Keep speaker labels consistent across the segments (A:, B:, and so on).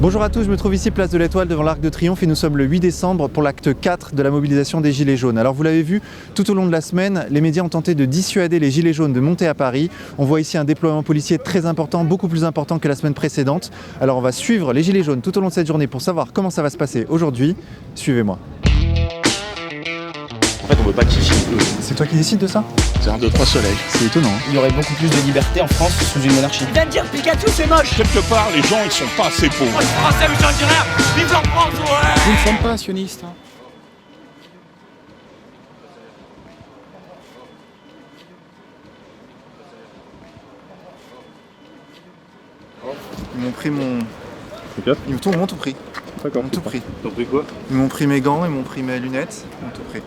A: Bonjour à tous, je me trouve ici place de l'Étoile devant l'Arc de Triomphe et nous sommes le 8 décembre pour l'acte 4 de la mobilisation des Gilets jaunes. Alors vous l'avez vu, tout au long de la semaine, les médias ont tenté de dissuader les Gilets jaunes de monter à Paris. On voit ici un déploiement policier très important, beaucoup plus important que la semaine précédente. Alors on va suivre les Gilets jaunes tout au long de cette journée pour savoir comment ça va se passer aujourd'hui. Suivez-moi.
B: En fait, on veut pas qu'ils filment eux.
A: C'est toi qui décides de ça?
B: C'est 1, 2, 3 soleil.
A: C'est étonnant.
C: Il y aurait beaucoup plus de liberté en France sous une monarchie.
D: Viens de dire Pikachu, c'est moche.
B: Quelque part, les gens, ils sont pas assez pauvres.
D: Oh, les Français, mais j'en dis rien. Vive la France, ouais.
C: Nous ne sommes pas sionistes.
A: Ils m'ont pris mon... Ils m'ont tout pris.
B: D'accord.
A: Ils m'ont tout pris.
B: T'as pris quoi?
A: Ils m'ont pris mes gants, ils m'ont pris mes lunettes, ils m'ont tout pris.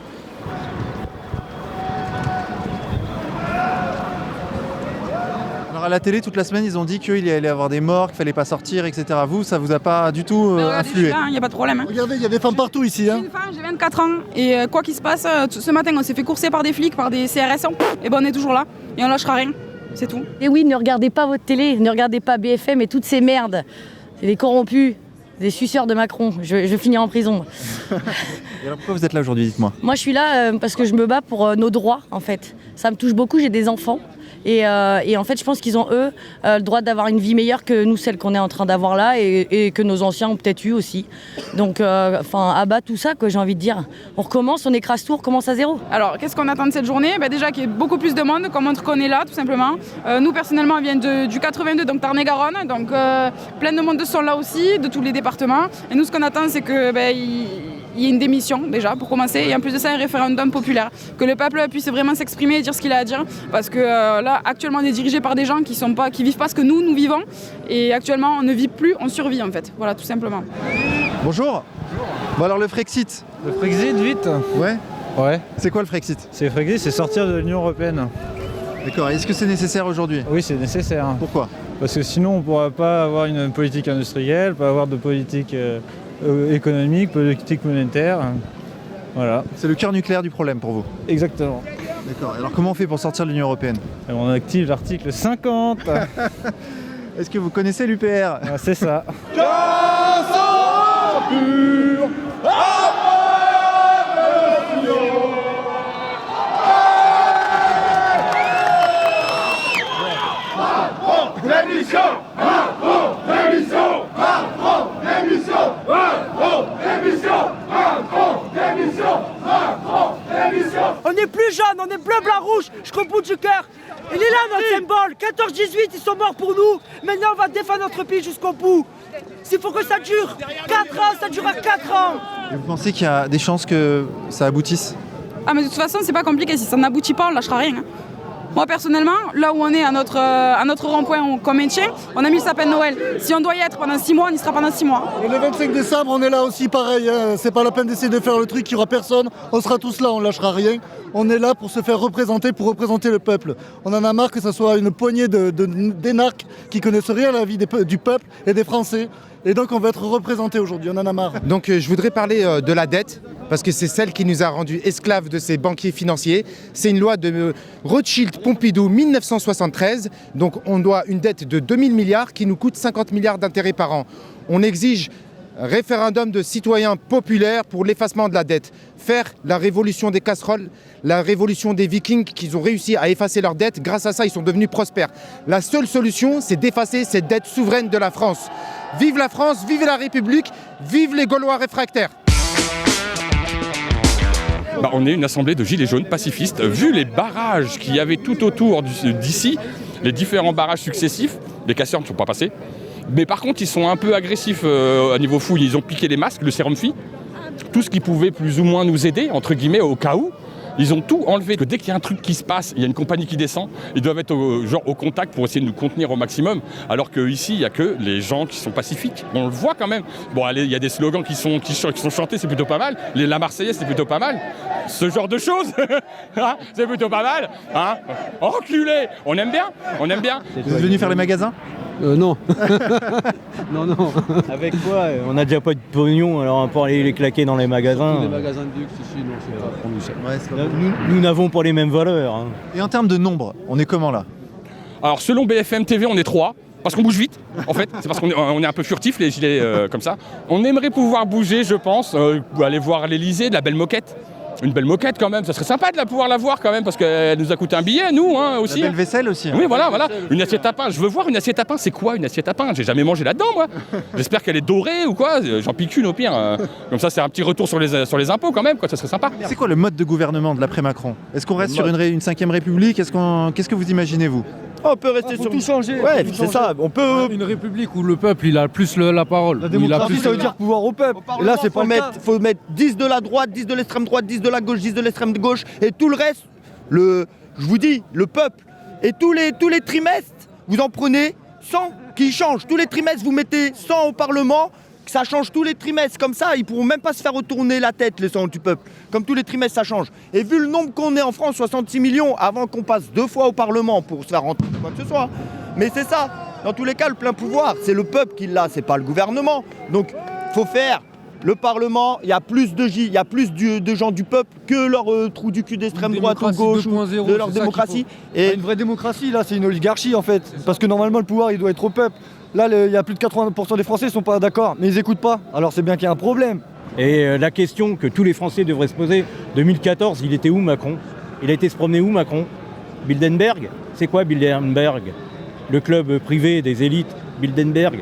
A: Alors à la télé, toute la semaine, ils ont dit qu'il y allait y avoir des morts, qu'il fallait pas sortir, etc. Vous, ça vous a pas du tout influé?
E: Il n'y a pas de problème.
F: Regardez, il y a des femmes partout ici.
E: J'ai une femme, j'ai 24 ans et quoi qu'il se passe, ce matin on s'est fait courser par des flics, par des CRS, et ben on est toujours là et on lâchera rien, c'est tout.
G: Et oui, ne regardez pas votre télé, ne regardez pas BFM et toutes ces merdes. C'est des corrompus, des suceurs de Macron. Je finis en prison.
A: Et alors pourquoi vous êtes là aujourd'hui, dites-moi?
G: Moi je suis là parce que je me bats pour nos droits en fait. Ça me touche beaucoup, j'ai des enfants. Et en fait, je pense qu'ils ont, eux, le droit d'avoir une vie meilleure que nous, celle qu'on est en train d'avoir là, et que nos anciens ont peut-être eu aussi. Donc, à bas tout ça, quoi, j'ai envie de dire. On recommence, on écrase tout, on recommence à zéro.
E: Alors, qu'est-ce qu'on attend de cette journée? Déjà qu'il y ait beaucoup plus de monde, qu'on montre qu'on est là, tout simplement. Nous, personnellement, on vient du 82, donc Tarn-et-Garonne, donc plein de monde sont là aussi, de tous les départements. Et nous, ce qu'on attend, c'est que il y ait une démission, déjà, pour commencer, et en plus de ça, un référendum populaire. Que le peuple puisse vraiment s'exprimer et dire ce qu'il a à dire, parce que là, actuellement, on est dirigé par des gens qui vivent pas ce que nous vivons, et actuellement, on ne vit plus, on survit, en fait. Voilà, tout simplement.
A: Bonjour. Bon alors le Frexit.
H: Le Frexit, vite.
A: Ouais. C'est quoi le Frexit?
H: C'est Frexit, c'est sortir de l'Union Européenne.
A: D'accord, est-ce que c'est nécessaire aujourd'hui?
H: Oui, c'est nécessaire.
A: Pourquoi?
H: Parce que sinon, on ne pourra pas avoir une politique industrielle, pas avoir de politique économique, politique monétaire. Voilà.
A: C'est le cœur nucléaire du problème pour vous?
H: Exactement.
A: D'accord, alors comment on fait pour sortir de l'Union Européenne?
H: On active l'article 50.
A: Est-ce que vous connaissez l'UPR?
H: C'est ça.
D: On est plus jeunes, on est bleu, blanc, rouge, jusqu'au bout du cœur. Il est là notre symbole. 14-18, ils sont morts pour nous. Maintenant, on va défendre notre pays jusqu'au bout. S'il faut que ça dure 4 ans, ça durera 4 ans.
A: Et vous pensez qu'il y a des chances que ça aboutisse?
E: Ah, mais de toute façon, c'est pas compliqué. Si ça n'aboutit pas, on lâchera rien. Moi, personnellement, là où on est à notre rond-point qu'on maintient, on a mis le sapin de Noël. Si on doit y être pendant 6 mois, on y sera pendant 6 mois.
F: Et le 25 décembre, on est là aussi pareil. C'est pas la peine d'essayer de faire le truc, il n'y aura personne. On sera tous là, on lâchera rien. On est là pour se faire représenter, pour représenter le peuple. On en a marre que ce soit une poignée d'énarques qui connaissent rien à la vie du peuple et des Français. Et donc on va être représentés aujourd'hui, on en a marre.
I: Donc je voudrais parler de la dette, parce que c'est celle qui nous a rendus esclaves de ces banquiers financiers. C'est une loi de Rothschild-Pompidou 1973, donc on doit une dette de 2000 milliards qui nous coûte 50 milliards d'intérêts par an. On exige un référendum de citoyens populaires pour l'effacement de la dette. Faire la révolution des casseroles, la révolution des Vikings qui ont réussi à effacer leur dette. Grâce à ça, ils sont devenus prospères. La seule solution, c'est d'effacer cette dette souveraine de la France. Vive la France, vive la République, vive les Gaulois réfractaires.
J: On est une assemblée de gilets jaunes pacifistes. Vu les barrages qu'il y avait tout autour d'ici, les différents barrages successifs, les casseurs ne sont pas passés. Mais par contre, ils sont un peu agressifs à niveau fouille. Ils ont piqué les masques, le sérum phi, tout ce qui pouvait plus ou moins nous aider, entre guillemets, au cas où. Ils ont tout enlevé. Que dès qu'il y a un truc qui se passe, il y a une compagnie qui descend, ils doivent être au contact pour essayer de nous contenir au maximum. Alors qu'ici, il n'y a que les gens qui sont pacifiques. On le voit quand même. Bon, allez, il y a des slogans qui sont chantés, c'est plutôt pas mal. La Marseillaise, c'est plutôt pas mal. Ce genre de choses, hein, c'est plutôt pas mal. Hein. Enculé, on aime bien, on aime bien.
A: Vous êtes venu faire les magasins?
H: Non. non. Avec quoi? On n'a déjà pas de pognon, alors on va pas aller les claquer dans les magasins.
K: Les magasins de luxe ici, non, c'est pas pour nous ça.
A: Ouais, c'est pas pour nous.
H: Nous n'avons pas les mêmes valeurs. Hein.
A: Et en termes de nombre, on est comment là?
J: Alors selon BFM TV, on est 3. Parce qu'on bouge vite, en fait. C'est parce qu'on est un peu furtif, les gilets comme ça. On aimerait pouvoir bouger, je pense, aller voir l'Elysée, de la belle moquette. Une belle moquette quand même, ça serait sympa de pouvoir la voir quand même, parce qu'elle nous a coûté un billet, nous aussi.
A: La belle vaisselle aussi.
J: Oui, voilà. Une assiette à pain. Je veux voir une assiette à pain. C'est quoi une assiette à pain? J'ai jamais mangé là-dedans, moi. J'espère qu'elle est dorée ou quoi. J'en pique une au pire. Comme ça, c'est un petit retour sur les impôts quand même, quoi. Ça serait sympa.
A: C'est quoi le mode de gouvernement de l'après-Macron? Est-ce qu'on reste sur une 5e République? Qu'est-ce que vous imaginez, vous?
L: On peut rester sur tout changer. Ouais, c'est ça. On peut.
K: Une république où le peuple il a plus la parole.
L: La démocratie, ça veut dire pouvoir au peuple. Et là, c'est pas le cas. Faut mettre 10 de la droite, 10 de l'extrême droite, 10 de la gauche, 10 de l'extrême gauche, et tout le reste, je vous dis, le peuple. Et tous les trimestres, vous en prenez 100 qui changent. Tous les trimestres, vous mettez 100 au Parlement. Ça change tous les trimestres, comme ça, ils pourront même pas se faire retourner la tête, les 100 du peuple. Comme tous les trimestres, ça change. Et vu le nombre qu'on est en France, 66 millions, avant qu'on passe 2 fois au Parlement pour se faire rentrer quoi que ce soit. Mais c'est ça, dans tous les cas, le plein pouvoir, c'est le peuple qui l'a, c'est pas le gouvernement. Donc, faut faire le Parlement, il y a plus de gens du peuple que leur trou du cul d'extrême droite ou gauche, ou de leur démocratie.
M: Et une vraie démocratie, là, c'est une oligarchie, en fait. Parce que normalement, le pouvoir, il doit être au peuple. Là, il y a plus de 80% des Français qui sont pas d'accord, mais ils écoutent pas. Alors c'est bien qu'il y a un problème.
N: Et la question que tous les Français devraient se poser, 2014, il était où Macron? Il a été se promener où Macron? Bilderberg? C'est quoi Bilderberg? Le club privé des élites, Bilderberg.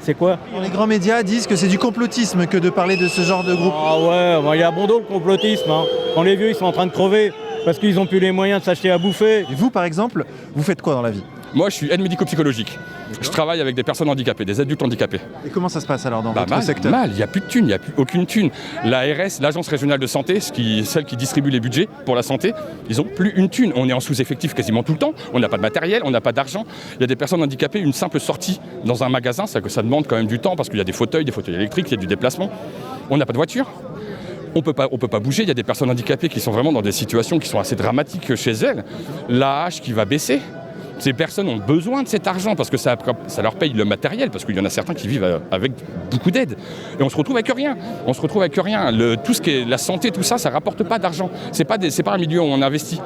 N: C'est quoi?
A: Les grands médias disent que c'est du complotisme que de parler de ce genre de groupe.
N: Ah ouais, il y a bon dos le complotisme. Hein. Quand les vieux ils sont en train de crever parce qu'ils n'ont plus les moyens de s'acheter à bouffer.
A: Et vous par exemple, vous faites quoi dans la vie?
J: Moi, je suis aide médico-psychologique. Je travaille avec des personnes handicapées, des adultes handicapés.
A: Et comment ça se passe alors dans votre secteur?
J: Mal, il n'y a plus de thunes, il n'y a plus aucune thune. L'ARS, l'Agence régionale de santé, celle qui distribue les budgets pour la santé, ils n'ont plus une thune. On est en sous-effectif quasiment tout le temps, on n'a pas de matériel, on n'a pas d'argent. Il y a des personnes handicapées, une simple sortie dans un magasin, ça demande quand même du temps parce qu'il y a des fauteuils électriques, il y a du déplacement. On n'a pas de voiture. On peut pas bouger, il y a des personnes handicapées qui sont vraiment dans des situations qui sont assez dramatiques chez elles. L'AH qui va baisser. Ces personnes ont besoin de cet argent parce que ça leur paye le matériel, parce qu'il y en a certains qui vivent avec beaucoup d'aide. Et on se retrouve avec rien. Tout ce qui est la santé, tout ça, ça rapporte pas d'argent. C'est pas un milieu où on investit.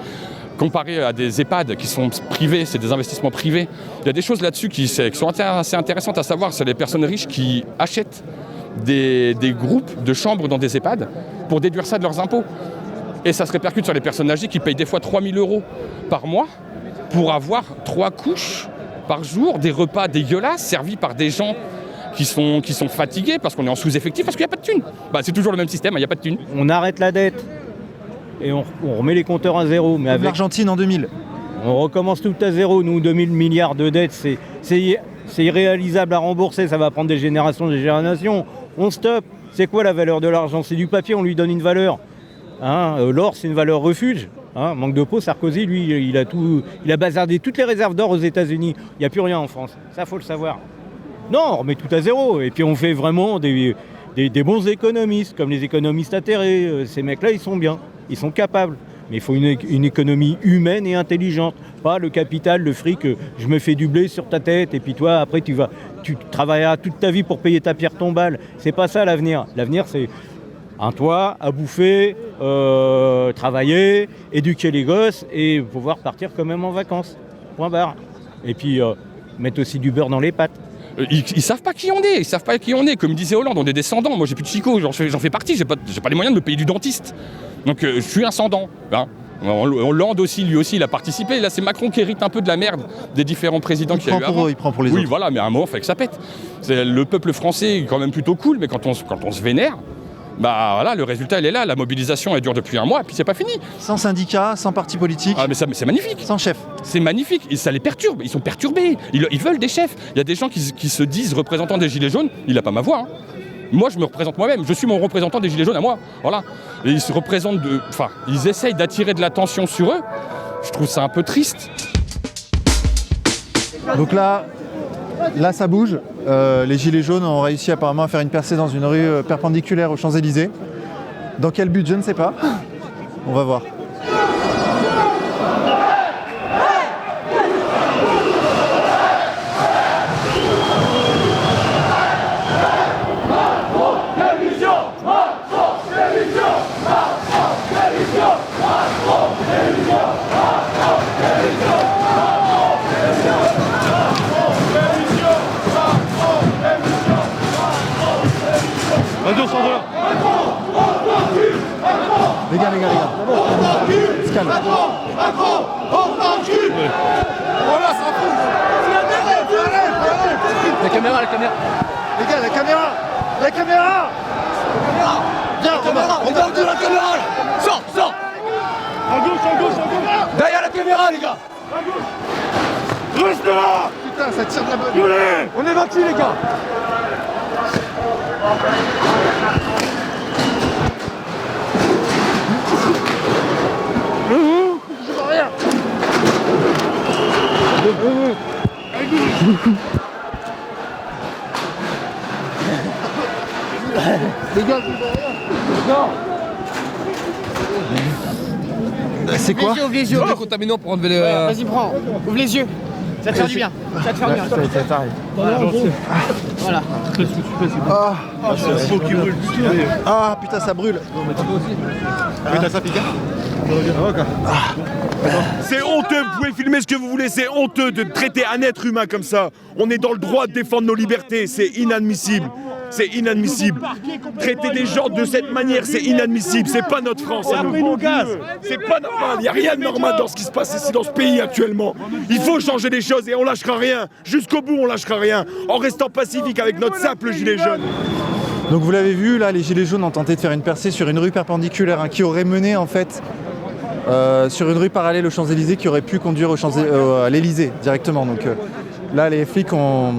J: Comparé à des EHPAD qui sont privés, c'est des investissements privés. Il y a des choses là-dessus qui sont assez intéressantes à savoir. C'est les personnes riches qui achètent des groupes de chambres dans des EHPAD pour déduire ça de leurs impôts. Et ça se répercute sur les personnes âgées qui payent des fois 3 000 € par mois pour avoir 3 couches par jour, des repas dégueulasses servis par des gens qui sont fatigués parce qu'on est en sous-effectif, parce qu'il n'y a pas de thunes. C'est toujours le même système, il n'y a pas de thunes.
N: On arrête la dette et on remet les compteurs à zéro. Mais avec
A: l'Argentine en 2000.
N: On recommence tout à zéro. Nous, 2000 milliards de dettes, c'est irréalisable à rembourser, ça va prendre des générations. On stoppe. C'est quoi la valeur de l'argent? C'est du papier, on lui donne une valeur. L'or, c'est une valeur refuge. Manque de peau, Sarkozy, lui, il a bazardé toutes les réserves d'or aux États-Unis. Il n'y a plus rien en France. Ça, faut le savoir. Non, on remet tout à zéro. Et puis on fait vraiment des bons économistes, comme les économistes atterrés. Ces mecs-là, ils sont bien. Ils sont capables. Mais il faut une économie humaine et intelligente. Pas le capital, le fric, je me fais du blé sur ta tête et puis toi, après, tu travailleras toute ta vie pour payer ta pierre tombale. C'est pas ça l'avenir. L'avenir, c'est un toit, à bouffer, travailler, éduquer les gosses et pouvoir partir quand même en vacances. Point barre. Et puis mettre aussi du beurre dans les pâtes.
J: Ils savent pas qui on est, Comme disait Hollande, on est descendants. Moi j'ai plus de chico, j'en fais partie, j'ai pas les moyens de me payer du dentiste. Donc je suis ascendant. Hollande aussi, lui aussi, il a participé. Là c'est Macron qui hérite un peu de la merde des différents présidents qu'il y a eu avant.
A: Il prend pour les autres.
J: Oui voilà, mais à un moment il fait que ça pète. Le peuple français est quand même plutôt cool, mais quand on se vénère, le résultat il est là, la mobilisation elle dure depuis un mois et puis c'est pas fini.
A: Sans syndicat, sans parti politique.
J: Mais c'est magnifique.
A: Sans chef.
J: C'est magnifique, et ça les perturbe, ils sont perturbés, ils veulent des chefs. Il y a des gens qui se disent représentants des Gilets jaunes, il n'a pas ma voix. Moi je me représente moi-même, je suis mon représentant des Gilets jaunes à moi. Voilà. Et ils se représentent ils essayent d'attirer de l'attention sur eux. Je trouve ça un peu triste.
A: Donc là ça bouge. Les Gilets jaunes ont réussi apparemment à faire une percée dans une rue perpendiculaire aux Champs-Élysées. Dans quel but, je ne sais pas. On va voir. calme.
O: Macron, on t'encule. Voilà, ça fout.
C: La caméra.
O: Les gars, la caméra. Viens, Thomas, on parle de la caméra là. Sors. À gauche. Derrière la caméra, les gars. À gauche. Reste là. Putain, ça tire de la bonne. On est vaincus, les gars. Je vois rien. Les gars, je vois rien.
A: C'est quoi?
C: Ouvre les yeux. Décontaminant pour enlever les... Vas-y, prends. Ouvre les yeux. Ça te fait du bien. Ça te fait bien.
A: Ça t'arrive.
C: Voilà.
A: Ah putain, ça brûle.
O: Ça pique.
P: C'est honteux, vous pouvez filmer ce que vous voulez, c'est honteux de traiter un être humain comme ça. On est dans le droit de défendre nos libertés, c'est inadmissible. C'est inadmissible. Traiter des gens de cette manière, c'est inadmissible. C'est pas notre France. C'est pas normal. Il n'y a rien de normal dans ce qui se passe ici dans ce pays actuellement. Il faut changer des choses et on lâchera rien. Jusqu'au bout, on lâchera rien. En restant pacifique avec notre simple gilet jaune.
A: Donc vous l'avez vu, là, les gilets jaunes ont tenté de faire une percée sur une rue perpendiculaire qui aurait mené en fait sur une rue parallèle aux Champs-Élysées qui aurait pu conduire à l'Élysée directement. Donc là, les flics ont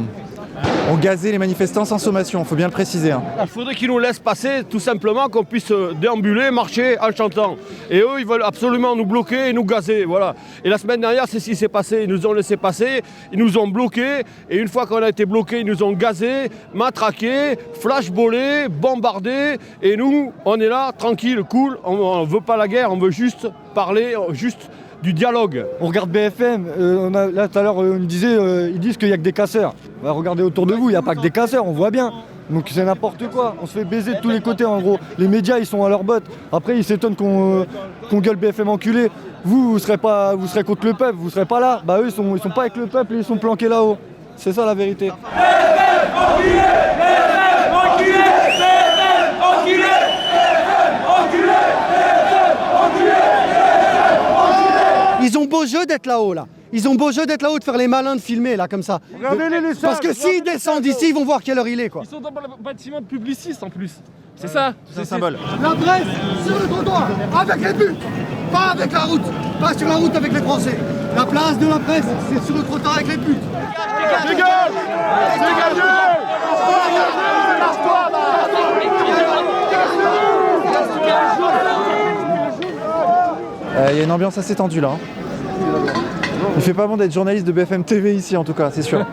A: gazé les manifestants sans sommation, il faut bien le préciser.
L: Il faudrait qu'ils nous laissent passer, tout simplement, qu'on puisse déambuler, marcher en chantant. Et eux, ils veulent absolument nous bloquer et nous gazer, voilà. Et la semaine dernière, c'est ce qui s'est passé. Ils nous ont laissé passer, ils nous ont bloqués. Et une fois qu'on a été bloqués, ils nous ont gazés, matraqués, flashballés, bombardés. Et nous, on est là, tranquille, cool. On ne veut pas la guerre, on veut juste parler, du dialogue.
M: On regarde BFM, là tout à l'heure ils disent qu'il n'y a que des casseurs. Bah, regardez autour de vous, il n'y a pas que des casseurs, on voit bien. Donc c'est n'importe quoi, on se fait baiser de tous les côtés en gros. Les médias ils sont à leur botte. Après ils s'étonnent qu'on gueule BFM enculé. Vous serez contre le peuple, vous serez pas là. Bah eux ils sont pas avec le peuple, ils sont planqués là-haut. C'est ça la vérité.
Q: Ils ont beau jeu d'être là-haut, là. Ils ont beau jeu d'être là-haut, de faire les malins, de filmer, là, comme ça. Parce que s'ils descendent d'ici, ils vont voir quelle heure il est, quoi.
C: Ils sont dans le bâtiment de publiciste en plus. C'est ça.
A: C'est un symbole.
O: La presse sur le trottoir, avec les buts, pas avec la route, pas sur la route avec les Français. La place de la presse, c'est sur le trottoir avec les buts.
P: Dégage!
A: Il y a une ambiance assez tendue là. Il fait pas bon d'être journaliste de BFM TV ici en tout cas, c'est sûr.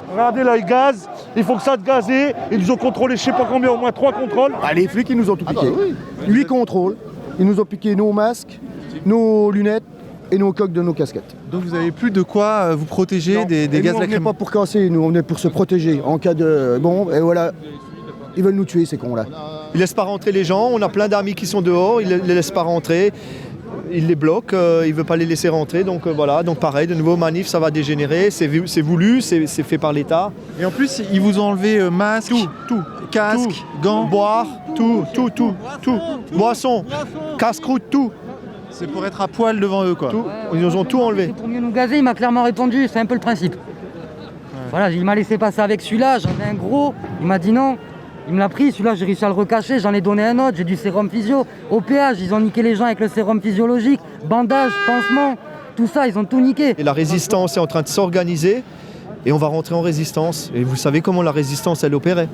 P: Regardez là, ils gazent, il faut que ça te gazer. Ils nous ont contrôlé, je sais pas combien, au moins 3 contrôles.
R: Ah, les flics, ils nous ont tout piqué. 8 contrôles. Ils nous ont piqué nos masques, nos lunettes et nos coques de nos casquettes.
A: Donc vous avez plus de quoi vous protéger des gaz
R: lacrymogènes. On n'est pas pour casser, nous on est pour se protéger en cas de... Bon, et voilà, ils veulent nous tuer ces cons-là.
S: Ils laissent pas rentrer les gens, on a plein d'amis qui sont dehors, ils les laissent pas rentrer. Il les bloque, il ne veut pas les laisser rentrer, donc voilà, donc pareil, de nouveau manif, ça va dégénérer, c'est voulu, c'est fait par l'État.
A: Et en plus, ils vous ont enlevé masque,
S: tout,
A: casque, gants,
S: boire, tout, boisson, casse-croûte, tout.
A: C'est pour être à poil devant eux, quoi.
S: Tout. Ils nous ont tout enlevé.
T: Pour mieux nous gazer, il m'a clairement répondu, c'est un peu le principe. Ouais. Voilà, il m'a laissé passer avec celui-là, j'en ai un gros, il m'a dit non. Il me l'a pris, celui-là j'ai réussi à le recacher, j'en ai donné un autre, j'ai du sérum physio. Au péage, ils ont niqué les gens avec le sérum physiologique, bandage, pansement, tout ça, ils ont tout niqué.
S: Et la résistance est en train de s'organiser et on va rentrer en résistance. Et vous savez comment la résistance, elle opérait.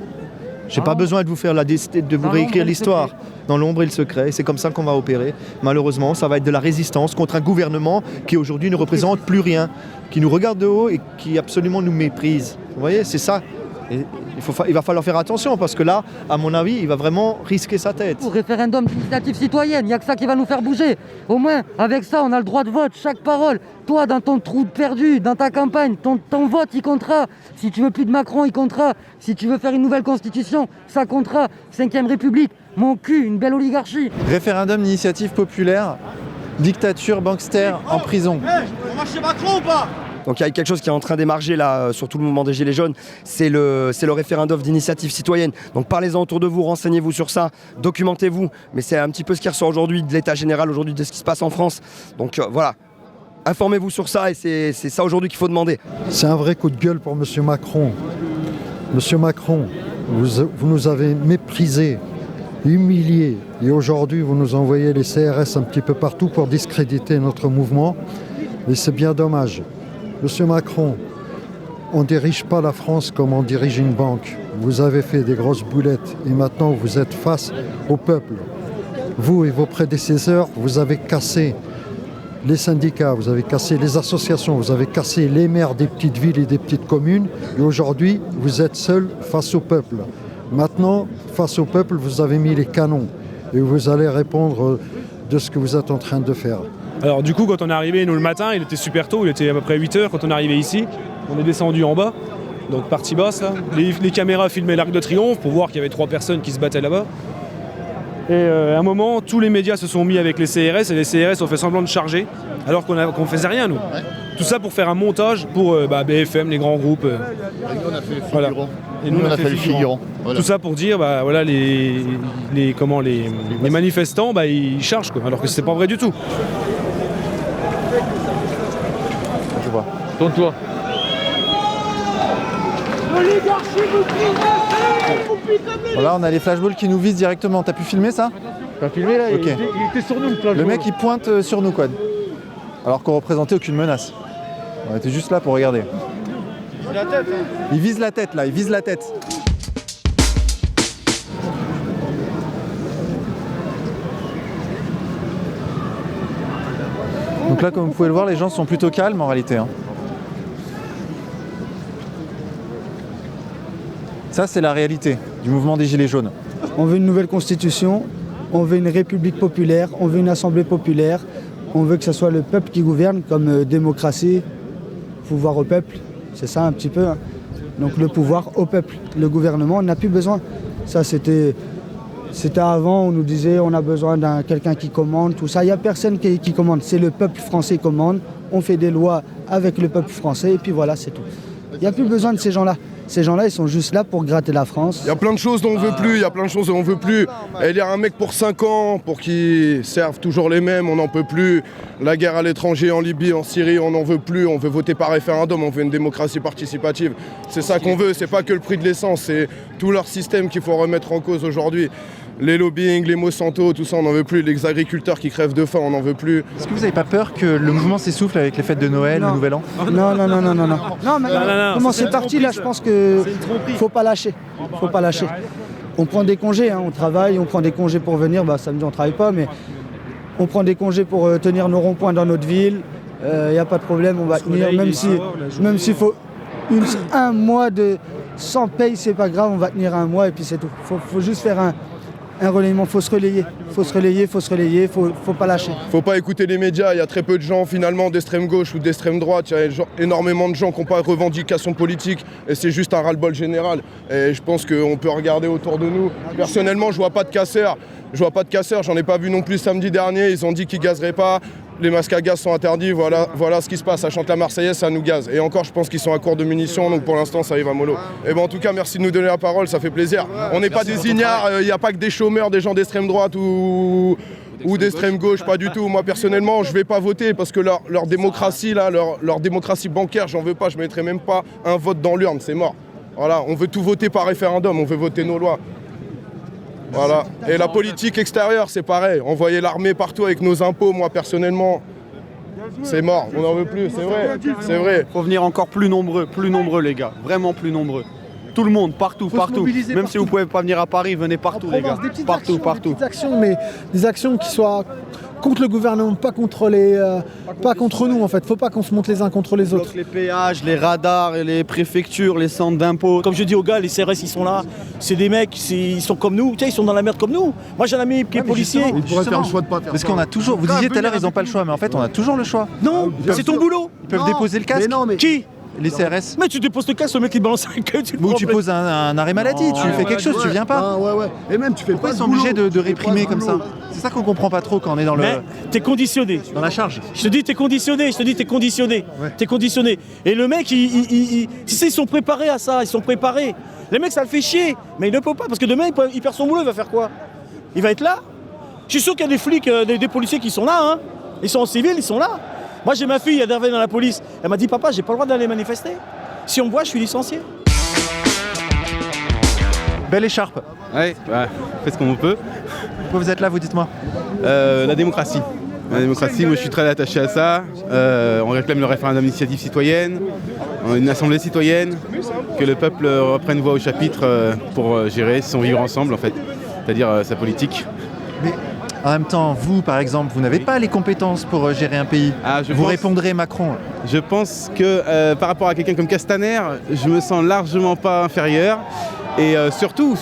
S: J'ai pas besoin de vous faire de vous réécrire l'histoire. Dans l'ombre et le secret, c'est comme ça qu'on va opérer. Malheureusement, ça va être de la résistance contre un gouvernement qui aujourd'hui ne représente plus rien, qui nous regarde de haut et qui absolument nous méprise. Vous voyez, c'est ça. Et il va falloir faire attention parce que là, à mon avis, il va vraiment risquer sa tête.
T: Référendum d'initiative citoyenne, il n'y a que ça qui va nous faire bouger. Au moins, avec ça, on a le droit de vote, chaque parole. Toi, dans ton trou perdu, dans ta campagne, ton vote, il comptera. Si tu veux plus de Macron, il comptera. Si tu veux faire une nouvelle constitution, ça comptera. 5e République, mon cul, une belle oligarchie.
A: Référendum d'initiative populaire, dictature, bankster en prison.
O: On va chez Macron ou pas?
U: Donc il y a quelque chose qui est en train d'émerger là sur tout le mouvement des Gilets jaunes, c'est le référendum d'initiative citoyenne. Donc parlez-en autour de vous, renseignez-vous sur ça, documentez-vous. Mais c'est un petit peu ce qui ressort aujourd'hui de l'état général, aujourd'hui de ce qui se passe en France. Donc voilà, informez-vous sur ça et c'est ça aujourd'hui qu'il faut demander.
F: C'est un vrai coup de gueule pour M. Macron. Monsieur Macron, vous nous avez méprisés, humiliés. Et aujourd'hui, vous nous envoyez les CRS un petit peu partout pour discréditer notre mouvement. Et c'est bien dommage. Monsieur Macron, on ne dirige pas la France comme on dirige une banque. Vous avez fait des grosses boulettes et maintenant vous êtes face au peuple. Vous et vos prédécesseurs, vous avez cassé les syndicats, vous avez cassé les associations, vous avez cassé les maires des petites villes et des petites communes. Et aujourd'hui, vous êtes seul face au peuple. Maintenant, face au peuple, vous avez mis les canons et vous allez répondre de ce que vous êtes en train de faire.
V: Alors du coup, quand on est arrivé, nous le matin, il était super tôt, il était à peu près 8h quand on est arrivé ici. On est descendu en bas, donc partie basse là. Les caméras filmaient l'Arc de Triomphe pour voir qu'il y avait 3 personnes qui se battaient là-bas. Et à un moment, tous les médias se sont mis avec les CRS et les CRS ont fait semblant de charger, alors qu'on faisait rien nous. Ouais. Tout ça pour faire un montage pour BFM, les grands groupes.
R: Et nous on a fait le figurant.
V: Voilà. Et nous on a fait le figurant.
R: Voilà.
V: Tout ça pour dire, voilà, les manifestants, ils chargent quoi, alors que c'est pas vrai du tout.
A: Je vois.
V: Tourne-toi.
A: Voilà, on a les flashballs qui nous visent directement. T'as pu filmer ça?
R: T'as filmé là?
A: Okay.
R: Il était sur nous le flashball.
A: Le mec il pointe sur nous quoi. Alors qu'on représentait aucune menace. On était juste là pour regarder.
R: La tête, hein.
A: Il vise la tête là, il vise la tête. Donc là, comme vous pouvez le voir, les gens sont plutôt calmes en réalité. Hein. Ça, c'est la réalité du mouvement des Gilets jaunes.
W: On veut une nouvelle constitution, on veut une république populaire, on veut une assemblée populaire, on veut que ce soit le peuple qui gouverne, comme démocratie, pouvoir au peuple, c'est ça un petit peu. Hein. Donc le pouvoir au peuple. Le gouvernement, on n'a plus besoin. Ça, c'était avant, on nous disait on a besoin d'un quelqu'un qui commande, tout ça. Il n'y a personne qui commande, c'est le peuple français qui commande. On fait des lois avec le peuple français et puis voilà, c'est tout. Il n'y a plus besoin de ces gens-là. Ces gens-là, ils sont juste là pour gratter la France.
P: Il y a plein de choses dont on veut plus, il y a plein de choses dont on veut plus. Il y a un mec pour 5 ans, pour qui servent toujours les mêmes, on n'en peut plus. La guerre à l'étranger, en Libye, en Syrie, on n'en veut plus. On veut voter par référendum, on veut une démocratie participative. C'est ça qu'on veut, c'est pas que le prix de l'essence, c'est tout leur système qu'il faut remettre en cause aujourd'hui. Les lobbying, les Monsanto, tout ça, on n'en veut plus. Les agriculteurs qui crèvent de faim, on n'en veut plus.
A: Est-ce que vous n'avez pas peur que le mouvement s'essouffle avec les fêtes de Noël, le Nouvel An?
W: Non. Non, mais comment c'est parti là, je pense que faut pas lâcher. Faut pas lâcher. On prend des congés, hein, on travaille, on prend des congés pour venir. Samedi on travaille pas, mais on prend des congés pour tenir nos ronds-points dans notre ville. Il n'y a pas de problème, on va tenir, même s'il faut un mois sans paye, c'est pas grave, on va tenir un mois et puis c'est tout. Faut juste faire un relayement, faut se relayer, faut pas lâcher.
P: Faut pas écouter les médias, il y a très peu de gens finalement d'extrême gauche ou d'extrême droite, il y a énormément de gens qui n'ont pas de revendications politiques et c'est juste un ras-le-bol général. Et je pense qu'on peut regarder autour de nous. Personnellement, je vois pas de casseurs, j'en ai pas vu non plus samedi dernier, ils ont dit qu'ils gazeraient pas. Les masques à gaz sont interdits, voilà ce qui se passe. Ça chante la Marseillaise, ça nous gaze. Et encore, je pense qu'ils sont à court de munitions, donc pour l'instant, ça y va mollo. Et en tout cas, merci de nous donner la parole, ça fait plaisir. On n'est pas des ignares, il n'y a pas que des chômeurs, des gens d'extrême droite ou d'extrême gauche, pas du tout. Moi, personnellement, je vais pas voter parce que leur démocratie, là, leur démocratie bancaire, j'en veux pas. Je mettrai même pas un vote dans l'urne, c'est mort. Voilà, on veut tout voter par référendum, on veut voter nos lois. Voilà. Et la politique extérieure, c'est pareil. Envoyer l'armée partout avec nos impôts, moi personnellement, c'est mort. On n'en veut plus, c'est vrai.
R: Faut venir encore plus nombreux les gars. Vraiment plus nombreux.
B: tout le monde, partout,
R: Faut se
B: partout.
R: mobiliser
B: Même si vous pouvez pas venir à Paris, venez partout les gars.
R: Des petites
B: Partout,
R: actions,
B: partout.
R: Des petites actions, mais des actions qui soient contre le gouvernement, pas contre nous en fait. Faut pas qu'on se monte les uns contre les autres.
B: Les péages, les radars, les préfectures, les centres d'impôts.
D: Comme je dis aux gars, les CRS ils sont là, c'est des mecs, ils sont comme nous, ils sont dans la merde comme nous. Moi j'ai un ami qui est policier.
A: Ils pourraient faire le choix de pas faire. Parce qu'on a toujours, vous disiez tout à l'heure, ils n'ont pas le choix, mais en fait on a toujours le choix.
D: Non, c'est ton boulot.
A: Ils peuvent déposer le casque.
D: Qui?
A: Les CRS.
D: Mais tu déposes le casque, le mec il balance un queue,
A: Ou tu poses un arrêt maladie, tu fais quelque chose, tu viens pas.
R: Ouais. Et même tu fais
A: Pourquoi
R: pas
A: ils sont obligés de réprimer comme ça? C'est ça qu'on comprend pas trop quand on est dans le.
D: Mais t'es conditionné.
A: Dans la charge.
D: Je te dis t'es conditionné, T'es conditionné. Et le mec, tu sais, ils sont préparés à ça, ils sont préparés. Les mecs ça le fait chier, mais il ne peut pas, parce que demain il perd son boulot, il va faire quoi? Il va être là. Je suis sûr qu'il y a des flics, des policiers qui sont là, hein. Ils sont en civil, ils sont là. Moi j'ai ma fille, elle est arrivée dans la police. Elle m'a dit papa, j'ai pas le droit d'aller manifester. Si on me voit, je suis licencié.
A: Belle écharpe.
B: Ouais, on fait ce qu'on peut.
A: Pourquoi vous êtes là, vous dites-moi?
B: La démocratie. La démocratie, moi je suis très attaché à ça. On réclame le référendum d'initiative citoyenne, une assemblée citoyenne, que le peuple reprenne voix au chapitre pour gérer son vivre ensemble en fait, c'est-à-dire sa politique.
A: Mais en même temps, vous par exemple, vous n'avez pas les compétences pour gérer un pays. Vous répondrez Macron.
B: Je pense que par rapport à quelqu'un comme Castaner, je me sens largement pas inférieur. Et surtout,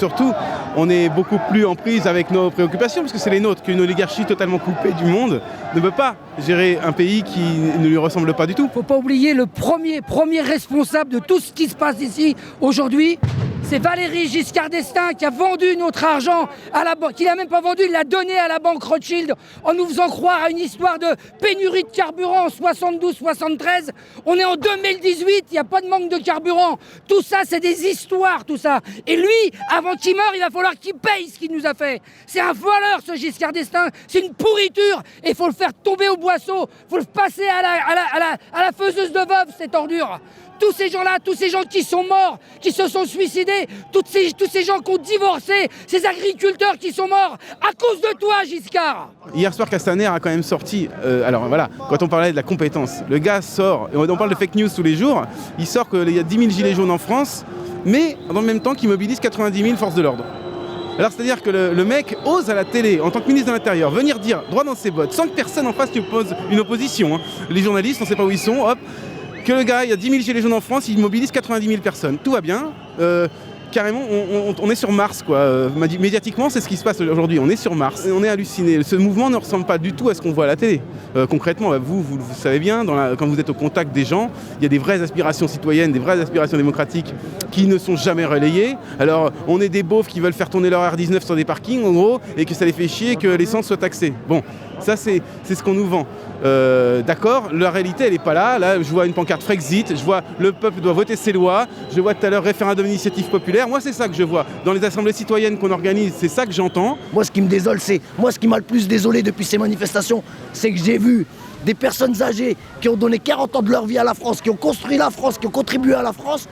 B: on est beaucoup plus en prise avec nos préoccupations, parce que c'est les nôtres, qu'une oligarchie totalement coupée du monde ne peut pas gérer un pays qui ne lui ressemble pas du tout.
G: Faut pas oublier le premier responsable de tout ce qui se passe ici aujourd'hui, c'est Valéry Giscard d'Estaing qui a vendu notre argent à la banque, qu'il n'a même pas vendu, il l'a donné à la banque Rothschild en nous faisant croire à une histoire de pénurie de carburant en 72-73. On est en 2018, il n'y a pas de manque de carburant. Tout ça, c'est des histoires, tout ça. Et lui, avant qu'il meure, il va falloir qu'il paye ce qu'il nous a fait. C'est un voleur, ce Giscard d'Estaing. C'est une pourriture. Et il faut le faire tomber au boisseau. Il faut le passer à la faiseuse de veuve, cette ordure. Tous ces gens-là, tous ces gens qui sont morts, qui se sont suicidés, tous ces gens qui ont divorcé, ces agriculteurs qui sont morts à cause de toi, Giscard.
B: Hier soir, Castaner a quand même sorti, alors voilà, quand on parlait de la compétence, le gars sort, et on parle de fake news tous les jours, il sort qu'il y a 10 000 gilets jaunes en France, mais dans le même temps qu'il mobilise 90 000 forces de l'ordre. Alors c'est-à-dire que le mec ose à la télé, en tant que ministre de l'Intérieur, venir dire droit dans ses bottes, sans que personne en face lui oppose une opposition. Hein. Les journalistes, on ne sait pas où ils sont, hop, que le gars, il y a 10 000 gilets jaunes en France, il mobilise 90 000 personnes. Tout va bien. Carrément, on est sur Mars, quoi. Médiatiquement, c'est ce qui se passe aujourd'hui. On est sur Mars. Et on est halluciné. Ce mouvement ne ressemble pas du tout à ce qu'on voit à la télé. Concrètement, vous savez bien, quand vous êtes au contact des gens, il y a des vraies aspirations citoyennes, des vraies aspirations démocratiques qui ne sont jamais relayées. Alors, on est des beaufs qui veulent faire tourner leur R19 sur des parkings, en gros, et que ça les fait chier que l'essence soit taxée. Bon, ça, c'est ce qu'on nous vend. D'accord, la réalité elle n'est pas là. Là, je vois une pancarte Frexit, je vois le peuple doit voter ses lois, je vois tout à l'heure référendum d'initiative populaire. Moi, c'est ça que je vois. Dans les assemblées citoyennes qu'on organise, c'est ça que j'entends.
U: Moi, ce qui me désole, ce qui m'a le plus désolé depuis ces manifestations, c'est que j'ai vu des personnes âgées qui ont donné 40 ans de leur vie à la France, qui ont construit la France, qui ont contribué à la France,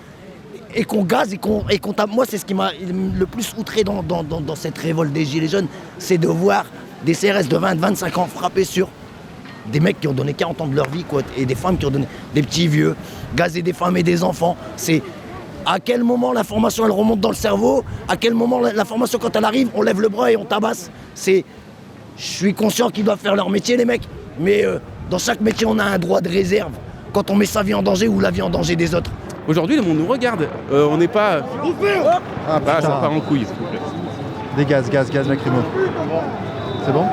U: et qu'on gaze et qu'on tape. Moi, c'est ce qui m'a le plus outré dans cette révolte des Gilets jaunes, c'est de voir des CRS de 20-25 ans frapper sur des mecs qui ont donné 40 ans de leur vie, quoi, et des femmes qui ont donné des petits vieux, gazer des femmes et des enfants. C'est à quel moment l'information elle remonte dans le cerveau, à quel moment l'information quand elle arrive, on lève le bras et on tabasse. Je suis conscient qu'ils doivent faire leur métier les mecs, mais dans chaque métier on a un droit de réserve quand on met sa vie en danger ou la vie en danger des autres.
B: Aujourd'hui le monde nous regarde, on n'est pas... ça part en couille.
A: Des gaz lacrymo. C'est bon?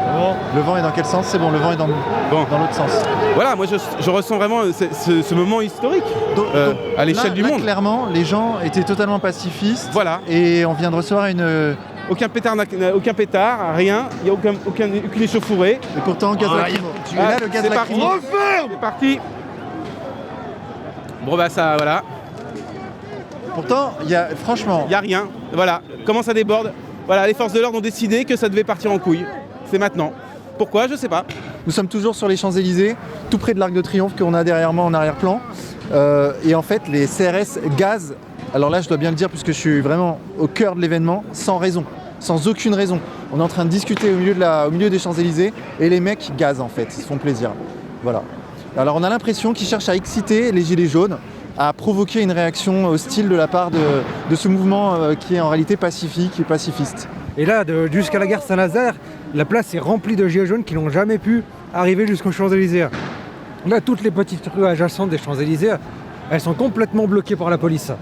A: Le vent est dans quel sens? C'est bon, le vent est dans l'autre sens.
B: Voilà, moi je ressens vraiment ce moment historique à l'échelle du monde.
A: Clairement, les gens étaient totalement pacifistes.
B: Voilà.
A: Et on vient de recevoir
B: aucun pétard, rien, il n'y a aucune échauffourée.
A: Et pourtant, gaz lacrymo. Là, le gaz lacrymo.
B: C'est parti. Bon bah ça, voilà.
A: Pourtant, franchement...
B: Il n'y a rien, voilà. Comment ça déborde? Voilà, les forces de l'ordre ont décidé que ça devait partir en couille. C'est maintenant. Pourquoi? Je sais pas.
A: Nous sommes toujours sur les Champs-Élysées, tout près de l'Arc de Triomphe qu'on a derrière moi en arrière-plan. Et en fait, les CRS gazent. Alors là, je dois bien le dire puisque je suis vraiment au cœur de l'événement, sans raison, sans aucune raison. On est en train de discuter au milieu des Champs-Élysées et les mecs gazent en fait, ils se font plaisir. Voilà. Alors on a l'impression qu'ils cherchent à exciter les gilets jaunes a provoqué une réaction hostile de la part de ce mouvement qui est en réalité pacifique et pacifiste.
K: Et là, jusqu'à la gare Saint-Lazare, la place est remplie de gilets jaunes qui n'ont jamais pu arriver jusqu'aux Champs-Élysées. Là, toutes les petites rues adjacentes des Champs-Élysées, elles sont complètement bloquées par la police.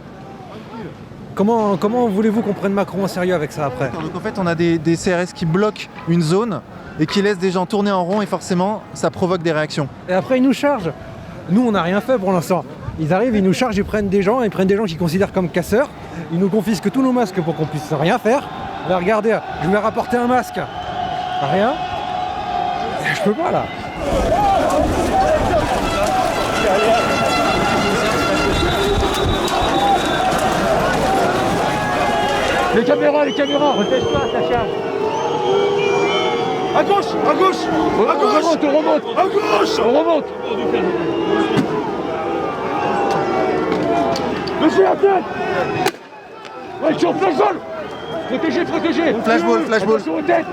K: Comment voulez-vous qu'on prenne Macron en sérieux avec ça après?
A: Donc en fait, on a des CRS qui bloquent une zone et qui laissent des gens tourner en rond et forcément, ça provoque des réactions.
K: Et après, ils nous chargent. Nous, on n'a rien fait pour l'instant. Ils arrivent, ils nous chargent, ils prennent des gens qu'ils considèrent comme casseurs. Ils nous confisquent tous nos masques pour qu'on puisse rien faire. Là, regardez, je vais rapporter un masque. Rien. Je peux pas là.
O: Les caméras, repêche-toi, ta charge. À gauche, à gauche, à gauche. On remonte, à gauche. On remonte. Monsieur la tête. Ouais, sur flashball. Protégez.
A: Flashball.
O: Attention aux têtes.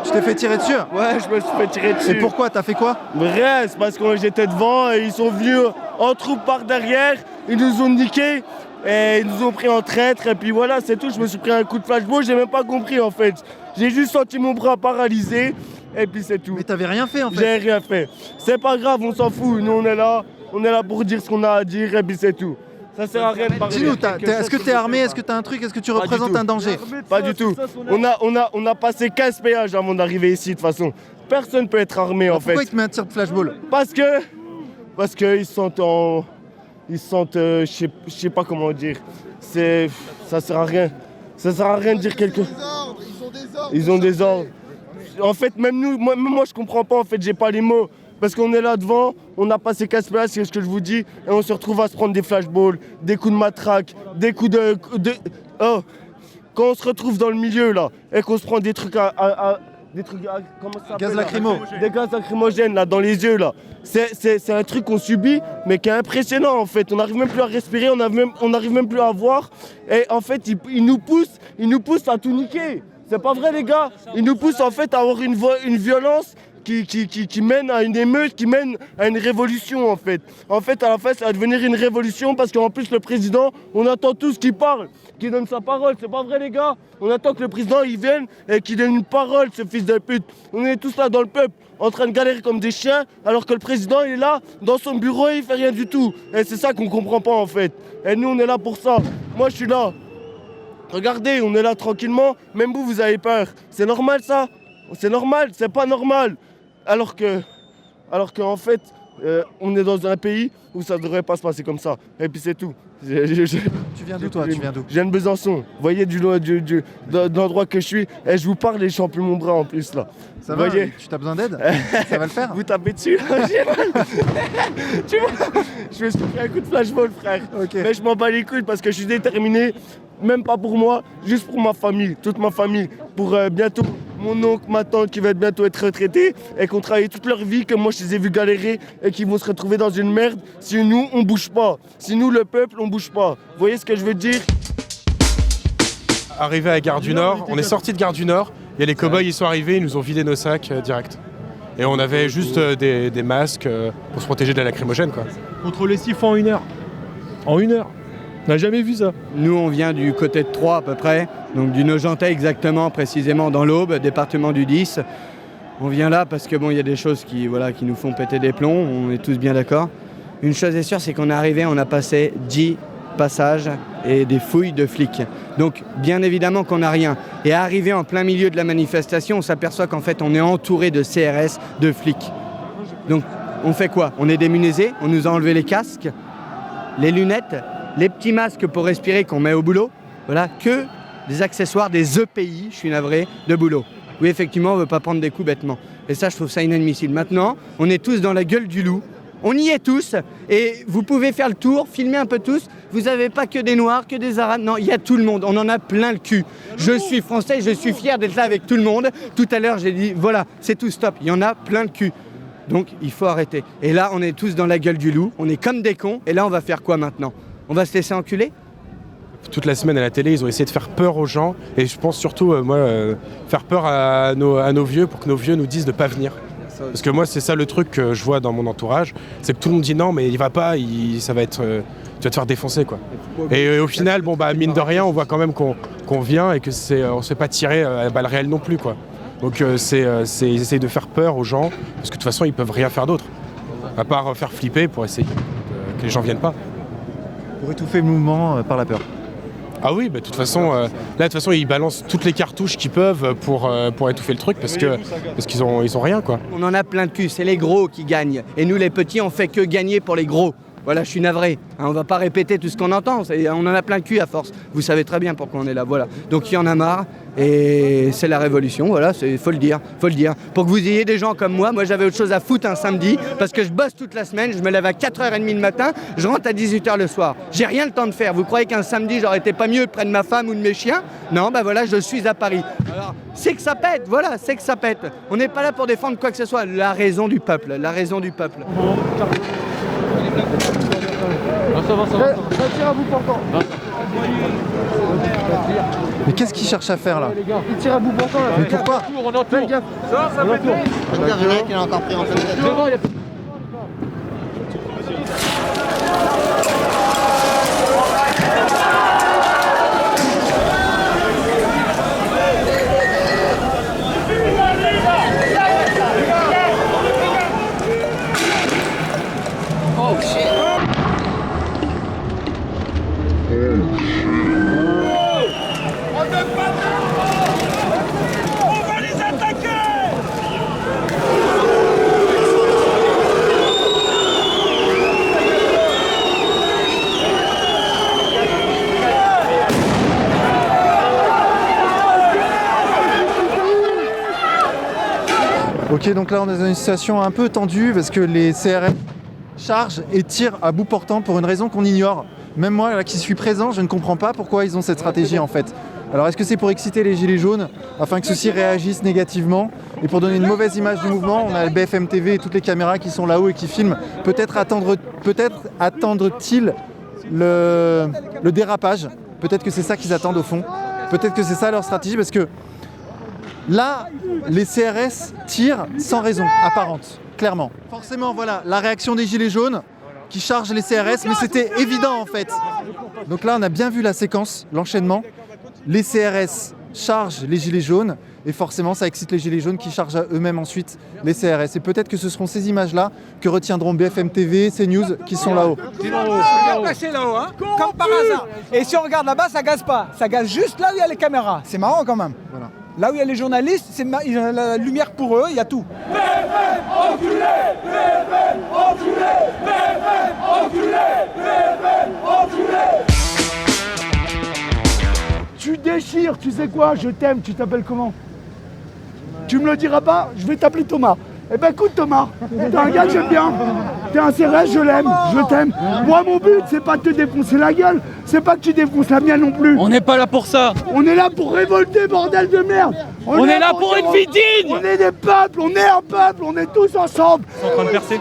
A: Tu t'es fait tirer dessus?
L: Ouais, je me suis fait tirer dessus.
A: Et pourquoi? T'as fait quoi?
L: Rien, c'est parce que j'étais devant et ils sont venus en troupe par derrière, ils nous ont niqué et ils nous ont pris en traître et puis voilà, c'est tout. Je me suis pris un coup de flashball, j'ai même pas compris en fait. J'ai juste senti mon bras paralysé et puis c'est tout.
A: Mais t'avais rien fait en fait?
L: J'ai rien fait. C'est pas grave, on s'en fout, nous on est là pour dire ce qu'on a à dire et puis c'est tout. Ça sert à rien de parler.
A: Dis-nous, est-ce que t'es armé? Est-ce que t'as un truc? Est-ce que tu représentes un danger?
L: Pas du tout. On a passé 15 péages avant d'arriver ici de toute façon. Personne peut être armé en fait.
A: Pourquoi ils te mettent un tir de flashball?
L: Parce que ils sentent je sais pas comment dire. Ça sert à rien. Ça sert à rien de dire quelque chose. Ils ont des ordres. En fait, même moi je comprends pas en fait, j'ai pas les mots. Parce qu'on est là devant, on a passé 15 places, c'est ce que je vous dis, et on se retrouve à se prendre des flashballs, des coups de matraque, des coups de... Oh. Quand on se retrouve dans le milieu là, et qu'on se prend des trucs comment ça s'appelle,
A: gaz lacrymo.
L: Des gaz lacrymogènes là, dans les yeux là. C'est un truc qu'on subit, mais qui est impressionnant en fait. On n'arrive même plus à respirer, on n'arrive même plus à voir. Et en fait, ils nous poussent à tout niquer. C'est pas vrai les gars. Ils nous poussent en fait à avoir une violence qui mène à une émeute, qui mène à une révolution en fait. En fait, à la fin, ça va devenir une révolution parce qu'en plus, le président, on attend tous qu'il parle, qu'il donne sa parole. C'est pas vrai, les gars? On attend que le président, il vienne et qu'il donne une parole, ce fils de pute. On est tous là dans le peuple, en train de galérer comme des chiens, alors que le président, il est là, dans son bureau, et il fait rien du tout. Et c'est ça qu'on comprend pas en fait. Et nous, on est là pour ça. Moi, je suis là. Regardez, on est là tranquillement. Même vous avez peur. C'est normal, ça? C'est normal? C'est pas normal. Alors qu'en fait, on est dans un pays où ça ne devrait pas se passer comme ça. Et puis c'est tout.
A: Tu viens d'où toi? Tu viens d'où?
L: Je viens de Besançon. Vous voyez de l'endroit que je suis. Et je vous parle et je sens plus mon bras en plus là.
A: Ça
L: vous
A: va?
L: voyez?
A: Tu as besoin d'aide? Ça va le faire?
L: Vous tapez dessus là, j'ai mal. Tu vois? Je me suis pris un coup de flashball, frère.
A: Okay.
L: Mais je m'en bats les couilles parce que je suis déterminé. Même pas pour moi, juste pour ma famille, toute ma famille. Pour bientôt mon oncle, ma tante qui va bientôt être retraité et qui ont travaillé toute leur vie, que moi je les ai vus galérer et qui vont se retrouver dans une merde si nous on bouge pas. Si nous le peuple on bouge pas. Vous voyez ce que je veux dire?
V: Arrivé à Gare du Nord, on est sorti de Gare du Nord, il y a les cow-boys, ils sont arrivés, ils nous ont vidé nos sacs direct. Et on avait juste des masques pour se protéger de la lacrymogène quoi.
D: Contre les siffs en 1 heure. En 1 heure. On n'a jamais vu ça.
E: Nous, on vient du côté de Troyes à peu près, donc du Nogentais exactement, précisément dans l'Aube, département du 10. On vient là parce que bon, il y a des choses qui nous font péter des plombs, on est tous bien d'accord. Une chose est sûre, c'est qu'on est arrivé, on a passé 10 passages et des fouilles de flics. Donc, bien évidemment qu'on n'a rien. Et arrivé en plein milieu de la manifestation, on s'aperçoit qu'en fait, on est entouré de CRS, de flics. Donc, on fait quoi? On est démunisés, on nous a enlevé les casques, les lunettes, les petits masques pour respirer qu'on met au boulot, voilà, que des accessoires, des EPI, je suis navré, de boulot. Oui, effectivement, on ne veut pas prendre des coups bêtement. Et ça, je trouve ça inadmissible. Maintenant, on est tous dans la gueule du loup. On y est tous. Et vous pouvez faire le tour, filmer un peu tous. Vous n'avez pas que des Noirs, que des Arabes. Non, il y a tout le monde. On en a plein le cul. Je suis français, je suis fier d'être là avec tout le monde. Tout à l'heure, j'ai dit, voilà, c'est tout, stop. Il y en a plein le cul. Donc, il faut arrêter. Et là, on est tous dans la gueule du loup. On est comme des cons. Et là, on va faire quoi maintenant? On va se laisser enculer?
V: toute la semaine à la télé, ils ont essayé de faire peur aux gens. Et je pense surtout, faire peur à nos vieux pour que nos vieux nous disent de ne pas venir. Parce que moi, c'est ça le truc que je vois dans mon entourage. C'est que tout le monde dit non, mais il va pas, ça va être... tu vas te faire défoncer, quoi. Et au final, mine de rien, on voit quand même qu'on vient et que on se fait pas tirer à balles réelles non plus, quoi. Donc ils essayent de faire peur aux gens, parce que de toute façon, ils peuvent rien faire d'autre. À part faire flipper pour essayer que les gens viennent pas.
A: Pour étouffer le mouvement par la peur.
V: Ah oui, de toute façon, ils balancent toutes les cartouches qu'ils peuvent pour étouffer le truc parce qu'ils ont rien, quoi.
L: On en a plein de cul, c'est les gros qui gagnent. Et nous, les petits, on fait que gagner pour les gros. Voilà, je suis navré. On va pas répéter tout ce qu'on entend. On en a plein le cul à force. Vous savez très bien pourquoi on est là. Voilà. Donc il y en a marre. Et c'est la révolution. Voilà, faut le dire. Pour que vous ayez des gens comme moi. Moi, j'avais autre chose à foutre un samedi parce que je bosse toute la semaine. Je me lève à 4h30 le matin. Je rentre à 18h le soir. J'ai rien le temps de faire. Vous croyez qu'un samedi, j'aurais été pas mieux près de ma femme ou de mes chiens? Non, voilà, je suis à Paris. Alors, c'est que ça pète. Voilà, c'est que ça pète. On n'est pas là pour défendre quoi que ce soit. La raison du peuple. La raison du peuple.
O: Ça va. Tire à bout portant.
A: Mais qu'est-ce qu'il cherche à faire là?
O: Il tire à bout portant là.
A: Mais pourquoi?
O: On entoure. Fais gaffe. Ça fait tour.
C: Regarde, le mec, il a encore pris en fait.
O: Devant, il y a...
C: Oh shit.
A: Ok, donc là on est dans une situation un peu tendue parce que les CRS chargent et tirent à bout portant pour une raison qu'on ignore. Même moi là qui suis présent, je ne comprends pas pourquoi ils ont cette stratégie en fait. Alors est-ce que c'est pour exciter les gilets jaunes afin que ceux-ci réagissent négativement et pour donner une mauvaise image du mouvement? On a le BFM TV et toutes les caméras qui sont là-haut et qui filment. Peut-être attendent-ils le dérapage. Peut-être que c'est ça qu'ils attendent au fond. Peut-être que c'est ça leur stratégie parce que là, les CRS tirent sans raison apparente, clairement. Forcément, voilà, la réaction des gilets jaunes qui chargent les CRS, mais c'était évident en fait. Donc là, on a bien vu la séquence, l'enchaînement. Les CRS chargent les gilets jaunes et forcément, ça excite les gilets jaunes qui chargent à eux-mêmes ensuite les CRS. Et peut-être que ce seront ces images-là que retiendront BFM TV, CNews qui sont là-haut.
H: Regarde passer là-haut, hein, comme par hasard. Et si on regarde là-bas, ça gaze pas. Ça gaze juste là où il y a les caméras. C'est marrant quand même. Voilà. Là où il y a les journalistes, ils ont la lumière pour eux, il y a tout.
O: BFM enculé, BFM enculé, BFM enculé, BFM enculé. Tu déchires, tu sais quoi, je t'aime, tu t'appelles comment? Tu me le diras pas? Je vais t'appeler Thomas. Eh ben écoute Thomas, t'es un gars que j'aime bien, t'es un CRS, je l'aime, je t'aime. Moi mon but c'est pas de te défoncer la gueule, c'est pas que tu défonces la mienne non plus.
H: On n'est pas là pour ça.
O: On est là pour révolter, bordel de merde.
H: On est là pour une vie digne.
O: On est des peuples, on est un peuple, on est tous ensemble.
H: Ils sont en train de percer.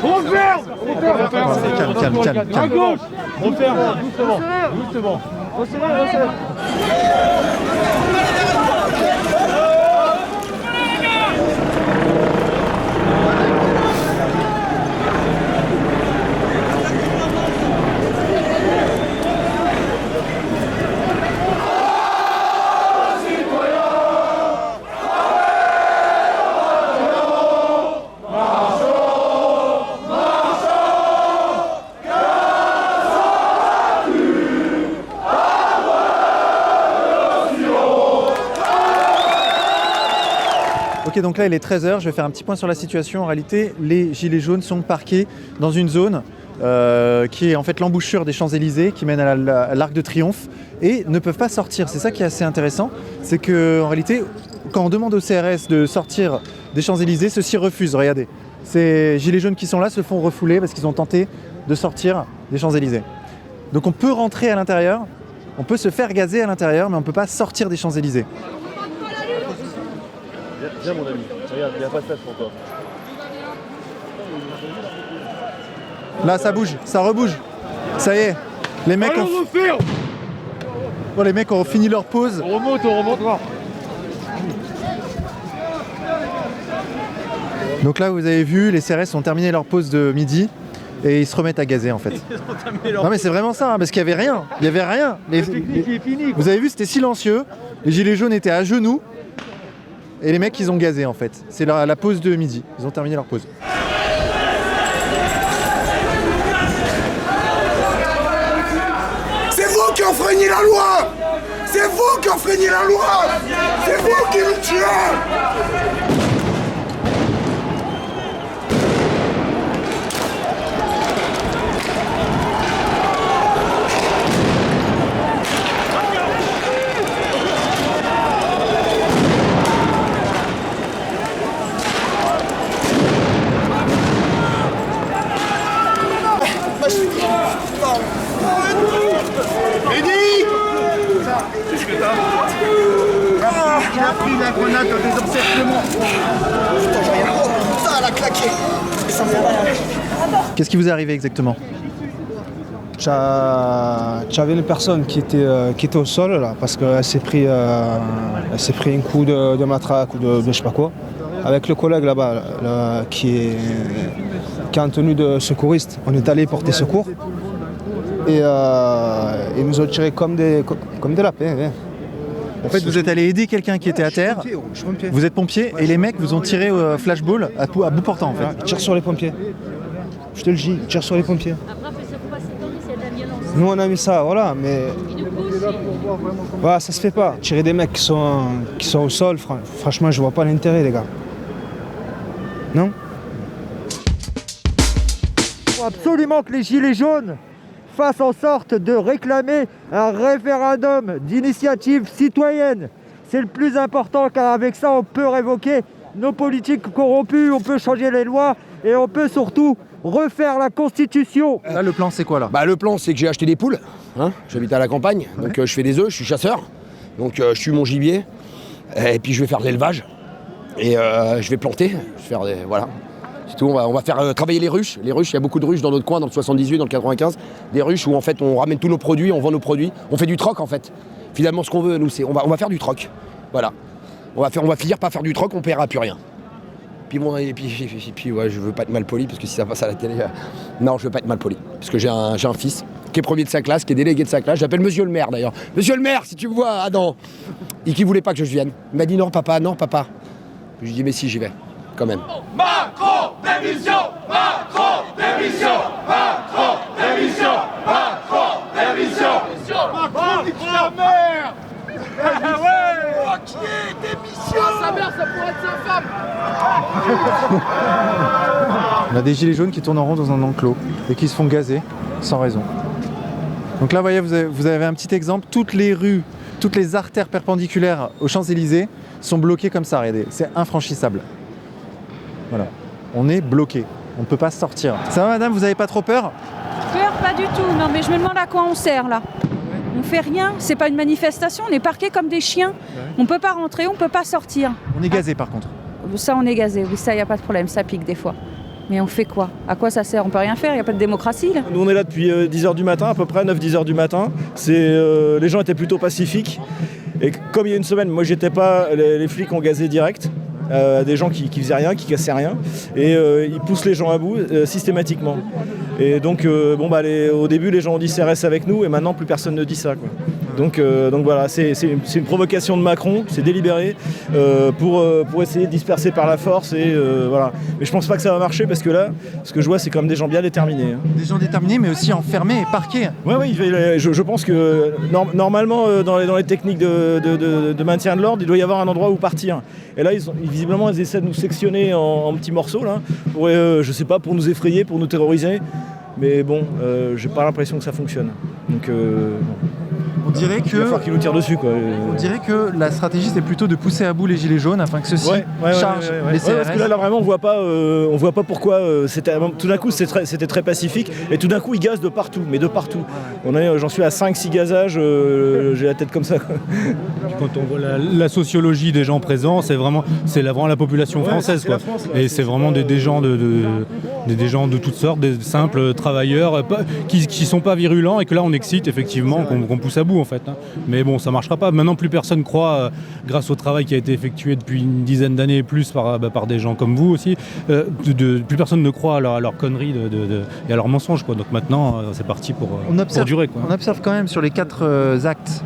O: On ferme.
A: Calme.
O: À gauche. On ferme, doucement. Resserrez.
A: Ok, donc là il est 13h, je vais faire un petit point sur la situation. En réalité, les gilets jaunes sont parqués dans une zone qui est en fait l'embouchure des Champs-Élysées, qui mène à l'Arc de Triomphe, et ne peuvent pas sortir. C'est ça qui est assez intéressant, c'est qu'en réalité, quand on demande aux CRS de sortir des Champs-Élysées, ceux-ci refusent, regardez. Ces gilets jaunes qui sont là se font refouler parce qu'ils ont tenté de sortir des Champs-Élysées. Donc on peut rentrer à l'intérieur, on peut se faire gazer à l'intérieur, mais on ne peut pas sortir des Champs-Élysées.
I: Viens mon ami, regarde, il n'y a pas de place pour toi.
A: Là ça bouge, ça rebouge. Ça y est, Les mecs Bon, les mecs ont fini leur pause.
I: On remonte là.
A: Donc là, vous avez vu, les CRS ont terminé leur pause de midi et ils se remettent à gazer en fait. Non mais c'est vraiment ça, hein, parce qu'il n'y avait rien. Il n'y avait rien. Vous avez vu, c'était silencieux. Les gilets jaunes étaient à genoux et les mecs, ils ont gazé en fait. C'est la pause de midi. Ils ont terminé leur pause.
O: C'est vous qui enfreignez la loi! C'est vous qui enfreignez la loi! C'est vous qui nous tuez! Qu'est-ce que t'as? Il a pris la grenade de désencerclement. Putain, j'ai rien. Oh putain, elle a claqué. Ça me fait rien.
A: Qu'est-ce qui vous est arrivé exactement?
W: J'avais une personne qui était au sol là, parce qu'elle s'est pris un coup de matraque ou de je sais pas quoi. Avec le collègue là-bas là, qui est en tenue de secouriste, on est allé porter secours. Et ils nous ont tiré comme des lapins. Hein.
A: En fait, vous êtes allé aider quelqu'un qui était à terre.
W: Je suis pompier.
A: Vous êtes pompier et les mecs vous ont tiré au flashball à bout portant en fait.
W: Ils tirent sur les pompiers. Je te le dis, ils tirent sur les pompiers. Nous on a mis ça, voilà, mais voilà, ça se fait pas. Tirer des mecs qui sont au sol, franchement, je vois pas l'intérêt, les gars. Non?
J: Il faut absolument que les Gilets jaunes fassent en sorte de réclamer un référendum d'initiative citoyenne. C'est le plus important car avec ça, on peut révoquer nos politiques corrompues, on peut changer les lois et on peut surtout refaire la Constitution.
A: Là, le plan, c'est quoi là?
U: Le plan, c'est que j'ai acheté des poules. Hein, j'habite à la campagne, donc je fais des œufs, je suis chasseur. Donc je tue mon gibier et puis je vais faire de l'élevage. Et je vais planter, voilà. C'est tout, on va faire travailler les ruches. Les ruches, il y a beaucoup de ruches dans notre coin, dans le 78, dans le 95. Des ruches où en fait on ramène tous nos produits, on vend nos produits. On fait du troc en fait. Finalement, ce qu'on veut, nous, c'est on va faire du troc. Voilà. On va finir par faire du troc, on paiera plus rien. Puis bon, et puis ouais, je veux pas être mal poli, parce que si ça passe à la télé... Non, je veux pas être mal poli. Parce que j'ai un fils qui est premier de sa classe, qui est délégué de sa classe. J'appelle monsieur le maire d'ailleurs. Monsieur le maire, si tu me vois, Adam. Et qui voulait pas que je vienne. Il m'a dit non papa. Je lui dis mais si, j'y vais, quand même.
O: Macron, démission! Macron, démission! Macron, démission! Macron, démission! Macron, nique sa mère! Ouais! Qui est démission? Sa mère, ça pourrait être sa femme!
A: On a des gilets jaunes qui tournent en rond dans un enclos et qui se font gazer sans raison. Donc là, vous voyez, vous avez un petit exemple. Toutes les rues, toutes les artères perpendiculaires aux Champs-Élysées sont bloquées comme ça, regardez. C'est infranchissable. Voilà. On est bloqué. On ne peut pas sortir. Ça va, madame, vous n'avez pas trop peur?
M: Peur, pas du tout. Non, mais je me demande à quoi on sert là. On fait rien, c'est pas une manifestation, on est parqués comme des chiens. On peut pas rentrer, on peut pas sortir.
A: On est gazé par contre.
M: Ça, on est gazé, oui, ça, y a pas de problème, ça pique des fois. Mais on fait quoi? À quoi ça sert? On peut rien faire, y a pas de démocratie là.
D: Nous on est là depuis 10h du matin, à peu près 9-10 h du matin. Les gens étaient plutôt pacifiques. Et comme il y a une semaine, moi j'étais pas, les flics ont gazé direct. Des gens qui faisaient rien, qui cassaient rien. Et ils poussent les gens à bout systématiquement. Et donc, au début, les gens ont dit CRS avec nous, et maintenant, plus personne ne dit ça, quoi. Donc voilà, c'est une provocation de Macron, c'est délibéré, pour essayer de disperser par la force, et voilà. Mais je pense pas que ça va marcher, parce que là, ce que je vois, c'est comme des gens bien déterminés. Hein.
A: Des gens déterminés, mais aussi enfermés et parqués.
D: Oui, je pense que normalement, dans les techniques de maintien de l'ordre, il doit y avoir un endroit où partir. Et là, visiblement, ils essaient de nous sectionner en petits morceaux, là, pour, je sais pas, pour nous effrayer, pour nous terroriser. Mais bon, j'ai pas l'impression que ça fonctionne. Donc, bon.
A: On dirait
D: il va falloir qu'ils nous tirent dessus, quoi.
A: On dirait que la stratégie c'est plutôt de pousser à bout les gilets jaunes afin que ceux-ci chargent les CRS.
D: Parce que là vraiment on voit pas pourquoi tout d'un coup c'était très pacifique et tout d'un coup ils gazent de partout, mais de partout. J'en suis à 5-6 gazages, j'ai la tête comme ça.
N: Quand on voit la sociologie des gens présents, c'est vraiment la population française, quoi. Et c'est vraiment des gens des gens de toutes sortes, des simples travailleurs qui sont pas virulents et que là on excite effectivement, qu'on pousse à bout en fait. Mais bon, ça marchera pas. Maintenant, plus personne croit, grâce au travail qui a été effectué depuis une dizaine d'années et plus par des gens comme vous aussi, plus personne ne croit à leurs conneries et à leurs mensonges, quoi. Donc maintenant, c'est parti pour durer, quoi.
A: On observe quand même sur les 4 actes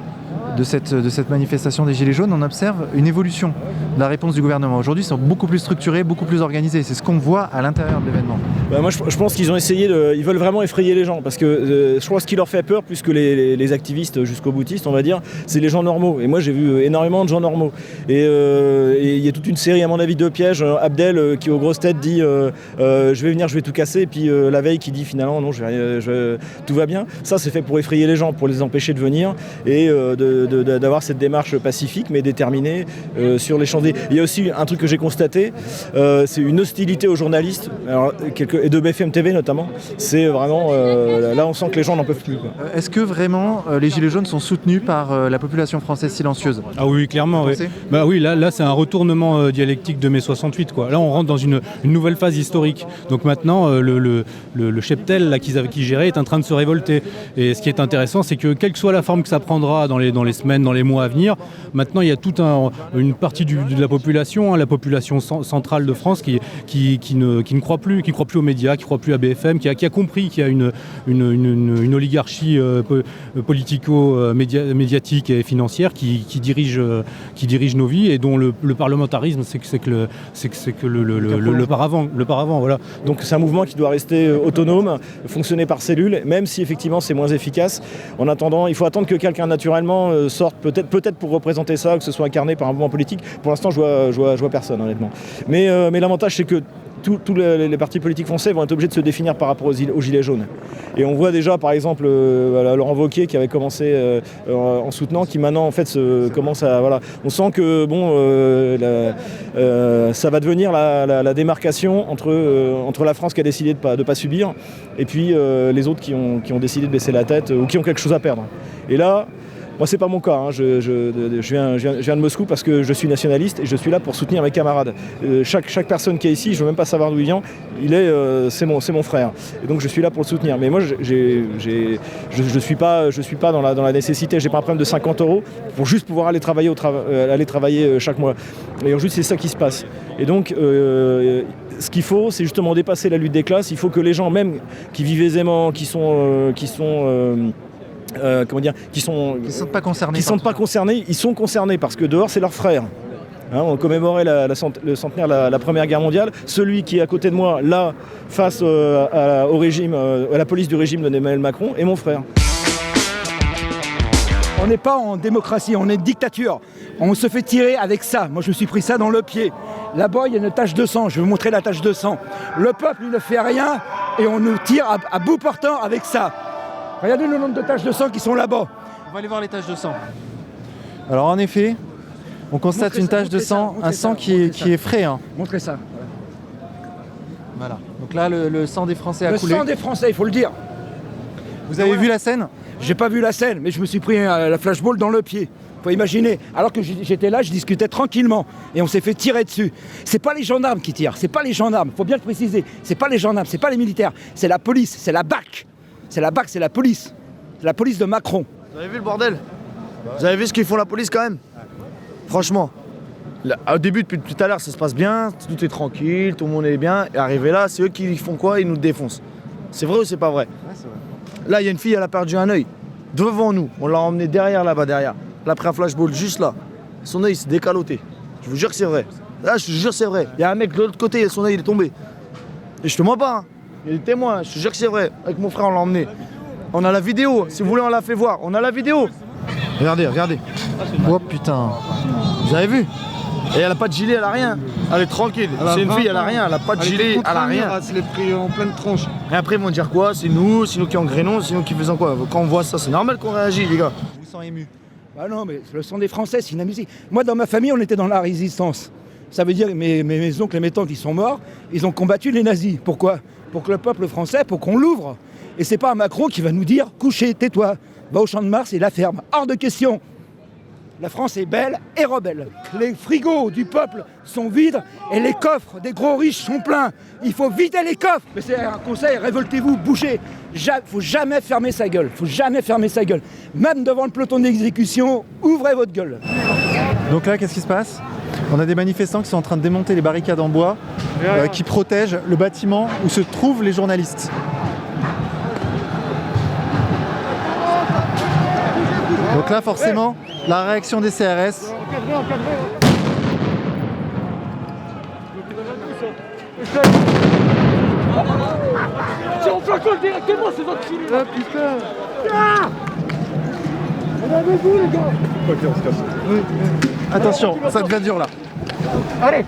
A: de cette manifestation des Gilets jaunes, on observe une évolution de la réponse du gouvernement. Aujourd'hui, ils sont beaucoup plus structurés, beaucoup plus organisés. C'est ce qu'on voit à l'intérieur de l'événement.
D: Moi, je pense qu'ils ont essayé ils veulent vraiment effrayer les gens, parce que je crois que ce qui leur fait peur, plus que les activistes jusqu'au boutiste, on va dire, c'est les gens normaux. Et moi, j'ai vu énormément de gens normaux. Et il y a toute une série, à mon avis, de pièges. Abdel, qui aux grosses têtes dit je vais venir, je vais tout casser, et puis la veille qui dit finalement non, tout va bien. Ça, c'est fait pour effrayer les gens, pour les empêcher de venir et d'avoir cette démarche pacifique mais déterminée sur les Champs-Élysées. Il y a aussi un truc que j'ai constaté, c'est une hostilité aux journalistes, et de BFM TV notamment. C'est vraiment là on sent que les gens n'en peuvent plus, quoi.
A: Est-ce que vraiment les Gilets jaunes sont soutenus par la population française silencieuse?
N: Ah oui, clairement. Oui. Bah oui, là c'est un retournement dialectique de mai 68, quoi. Là on rentre dans une nouvelle phase historique. Donc maintenant le cheptel là qui gérait est en train de se révolter. Et ce qui est intéressant, c'est que quelle que soit la forme que ça prendra dans les semaines, dans les mois à venir, maintenant il y a toute une partie de la population, la population centrale de France qui ne croit plus aux médias, qui ne croit plus à BFM, qui a compris qu'il y a une oligarchie politico-médiatique et financière qui dirige nos vies et dont le parlementarisme c'est que le paravent, voilà.
D: Donc c'est un mouvement qui doit rester autonome, fonctionner par cellules, même si effectivement c'est moins efficace. En attendant, il faut attendre que quelqu'un naturellement sorte, peut-être pour représenter ça, que ce soit incarné par un mouvement politique. Pour l'instant, je vois personne, honnêtement. Mais l'avantage, c'est que tous les partis politiques français vont être obligés de se définir par rapport aux Gilets jaunes. Et on voit déjà, par exemple, Laurent Wauquiez qui avait commencé en soutenant, qui maintenant, en fait, commence à... Voilà. On sent que, ça va devenir la démarcation entre la France qui a décidé de ne pas subir et puis les autres qui ont décidé de baisser la tête ou qui ont quelque chose à perdre. Et là... Moi, c'est pas mon cas. Je viens de Moscou parce que je suis nationaliste et je suis là pour soutenir mes camarades. Chaque personne qui est ici, je veux même pas savoir d'où il vient. C'est mon frère. Et donc, je suis là pour le soutenir. Mais moi, je suis pas dans la nécessité. J'ai pas un problème de 50 € pour juste pouvoir aller travailler chaque mois. Et aujourd'hui, c'est ça qui se passe. Et donc, ce qu'il faut, c'est justement dépasser la lutte des classes. Il faut que les gens, même qui vivent aisément, qui sont
A: pas concernés.
D: Ils sont concernés parce que dehors c'est leurs frères. On commémorait le centenaire de la Première Guerre mondiale. Celui qui est à côté de moi, là, face au régime, à la police du régime d'Emmanuel Macron, est mon frère.
H: On n'est pas en démocratie, on est une dictature. On se fait tirer avec ça. Moi, je me suis pris ça dans le pied. Là-bas, il y a une tache de sang. Je vais vous montrer la tache de sang. Le peuple, il ne fait rien et on nous tire à bout portant avec ça. Regardez le nombre de taches de sang qui sont là-bas.
A: On va aller voir les taches de sang. Alors en effet, on constate une tache de sang, un sang qui est frais.
H: Montrez ça.
A: Voilà. Donc là, le sang des Français a coulé.
H: Le sang des Français, il faut le dire.
A: Vous avez vu la scène?
H: J'ai pas vu la scène, mais je me suis pris la flashball dans le pied. Faut imaginer. Alors que j'étais là, je discutais tranquillement et on s'est fait tirer dessus. C'est pas les gendarmes qui tirent, c'est pas les gendarmes. Faut bien le préciser. C'est pas les gendarmes, c'est pas les militaires, c'est la police, c'est la BAC. C'est la BAC, c'est la police. C'est la police de Macron.
L: Vous avez vu le bordel? Vous avez vu ce qu'ils font la police quand même? Franchement. Au début, depuis tout à l'heure, ça se passe bien, tout est tranquille, tout le monde est bien. Et arrivé là, c'est eux qui font quoi? Ils nous défoncent. C'est vrai ou c'est pas vrai? Ouais, c'est vrai. Là, il y a une fille, elle a perdu un œil. Devant nous. On l'a emmenée là-bas derrière. Elle a pris un flashball juste là. Son œil s'est décaloté. Je vous jure que c'est vrai. Là, je te jure que c'est vrai. Il y a un mec de l'autre côté, son œil il est tombé. Et je te mens pas. Il y a des témoins, je te jure que c'est vrai. Avec mon frère, on l'a emmené. On a la vidéo. Si vous voulez, on l'a fait voir. On a la vidéo. Regardez.
A: Oh putain.
L: Vous avez vu? Et elle a pas de gilet, elle a rien. Elle est tranquille. C'est une fille, elle a rien. Elle a pas de gilet, elle a rien.
K: Elle s'est pris en pleine tronche.
L: Et après, ils vont dire quoi? C'est nous qui engrenons, c'est nous qui faisons quoi? Quand on voit ça, c'est normal qu'on réagit, les gars.
A: sent ému.
H: Bah non, mais le sang des Français, c'est inadmissible. Moi, dans ma famille, on était dans la résistance. Ça veut dire que mes oncles et mes tantes qui sont morts, ils ont combattu les nazis. Pourquoi? Pour que le peuple français, pour qu'on l'ouvre. Et c'est pas un Macron qui va nous dire « Couchez, tais-toi, va au Champ de Mars et la ferme ». Hors de question. La France est belle et rebelle. Les frigos du peuple sont vides et les coffres des gros riches sont pleins. Il faut vider les coffres. Mais c'est un conseil, révoltez-vous, bougez. Faut jamais fermer sa gueule. Faut jamais fermer sa gueule. Même devant le peloton d'exécution, ouvrez votre gueule.
A: Donc là, qu'est-ce qui se passe? On a des manifestants qui sont en train de démonter les barricades en bois qui protègent le bâtiment où se trouvent les journalistes. Donc là, forcément, la réaction des CRS.
O: On flacole directement ces enculés. Ah putain. Ah, on avait vous les gars.
A: Ok, on se casse. Attention, ça devient dur là.
O: Allez.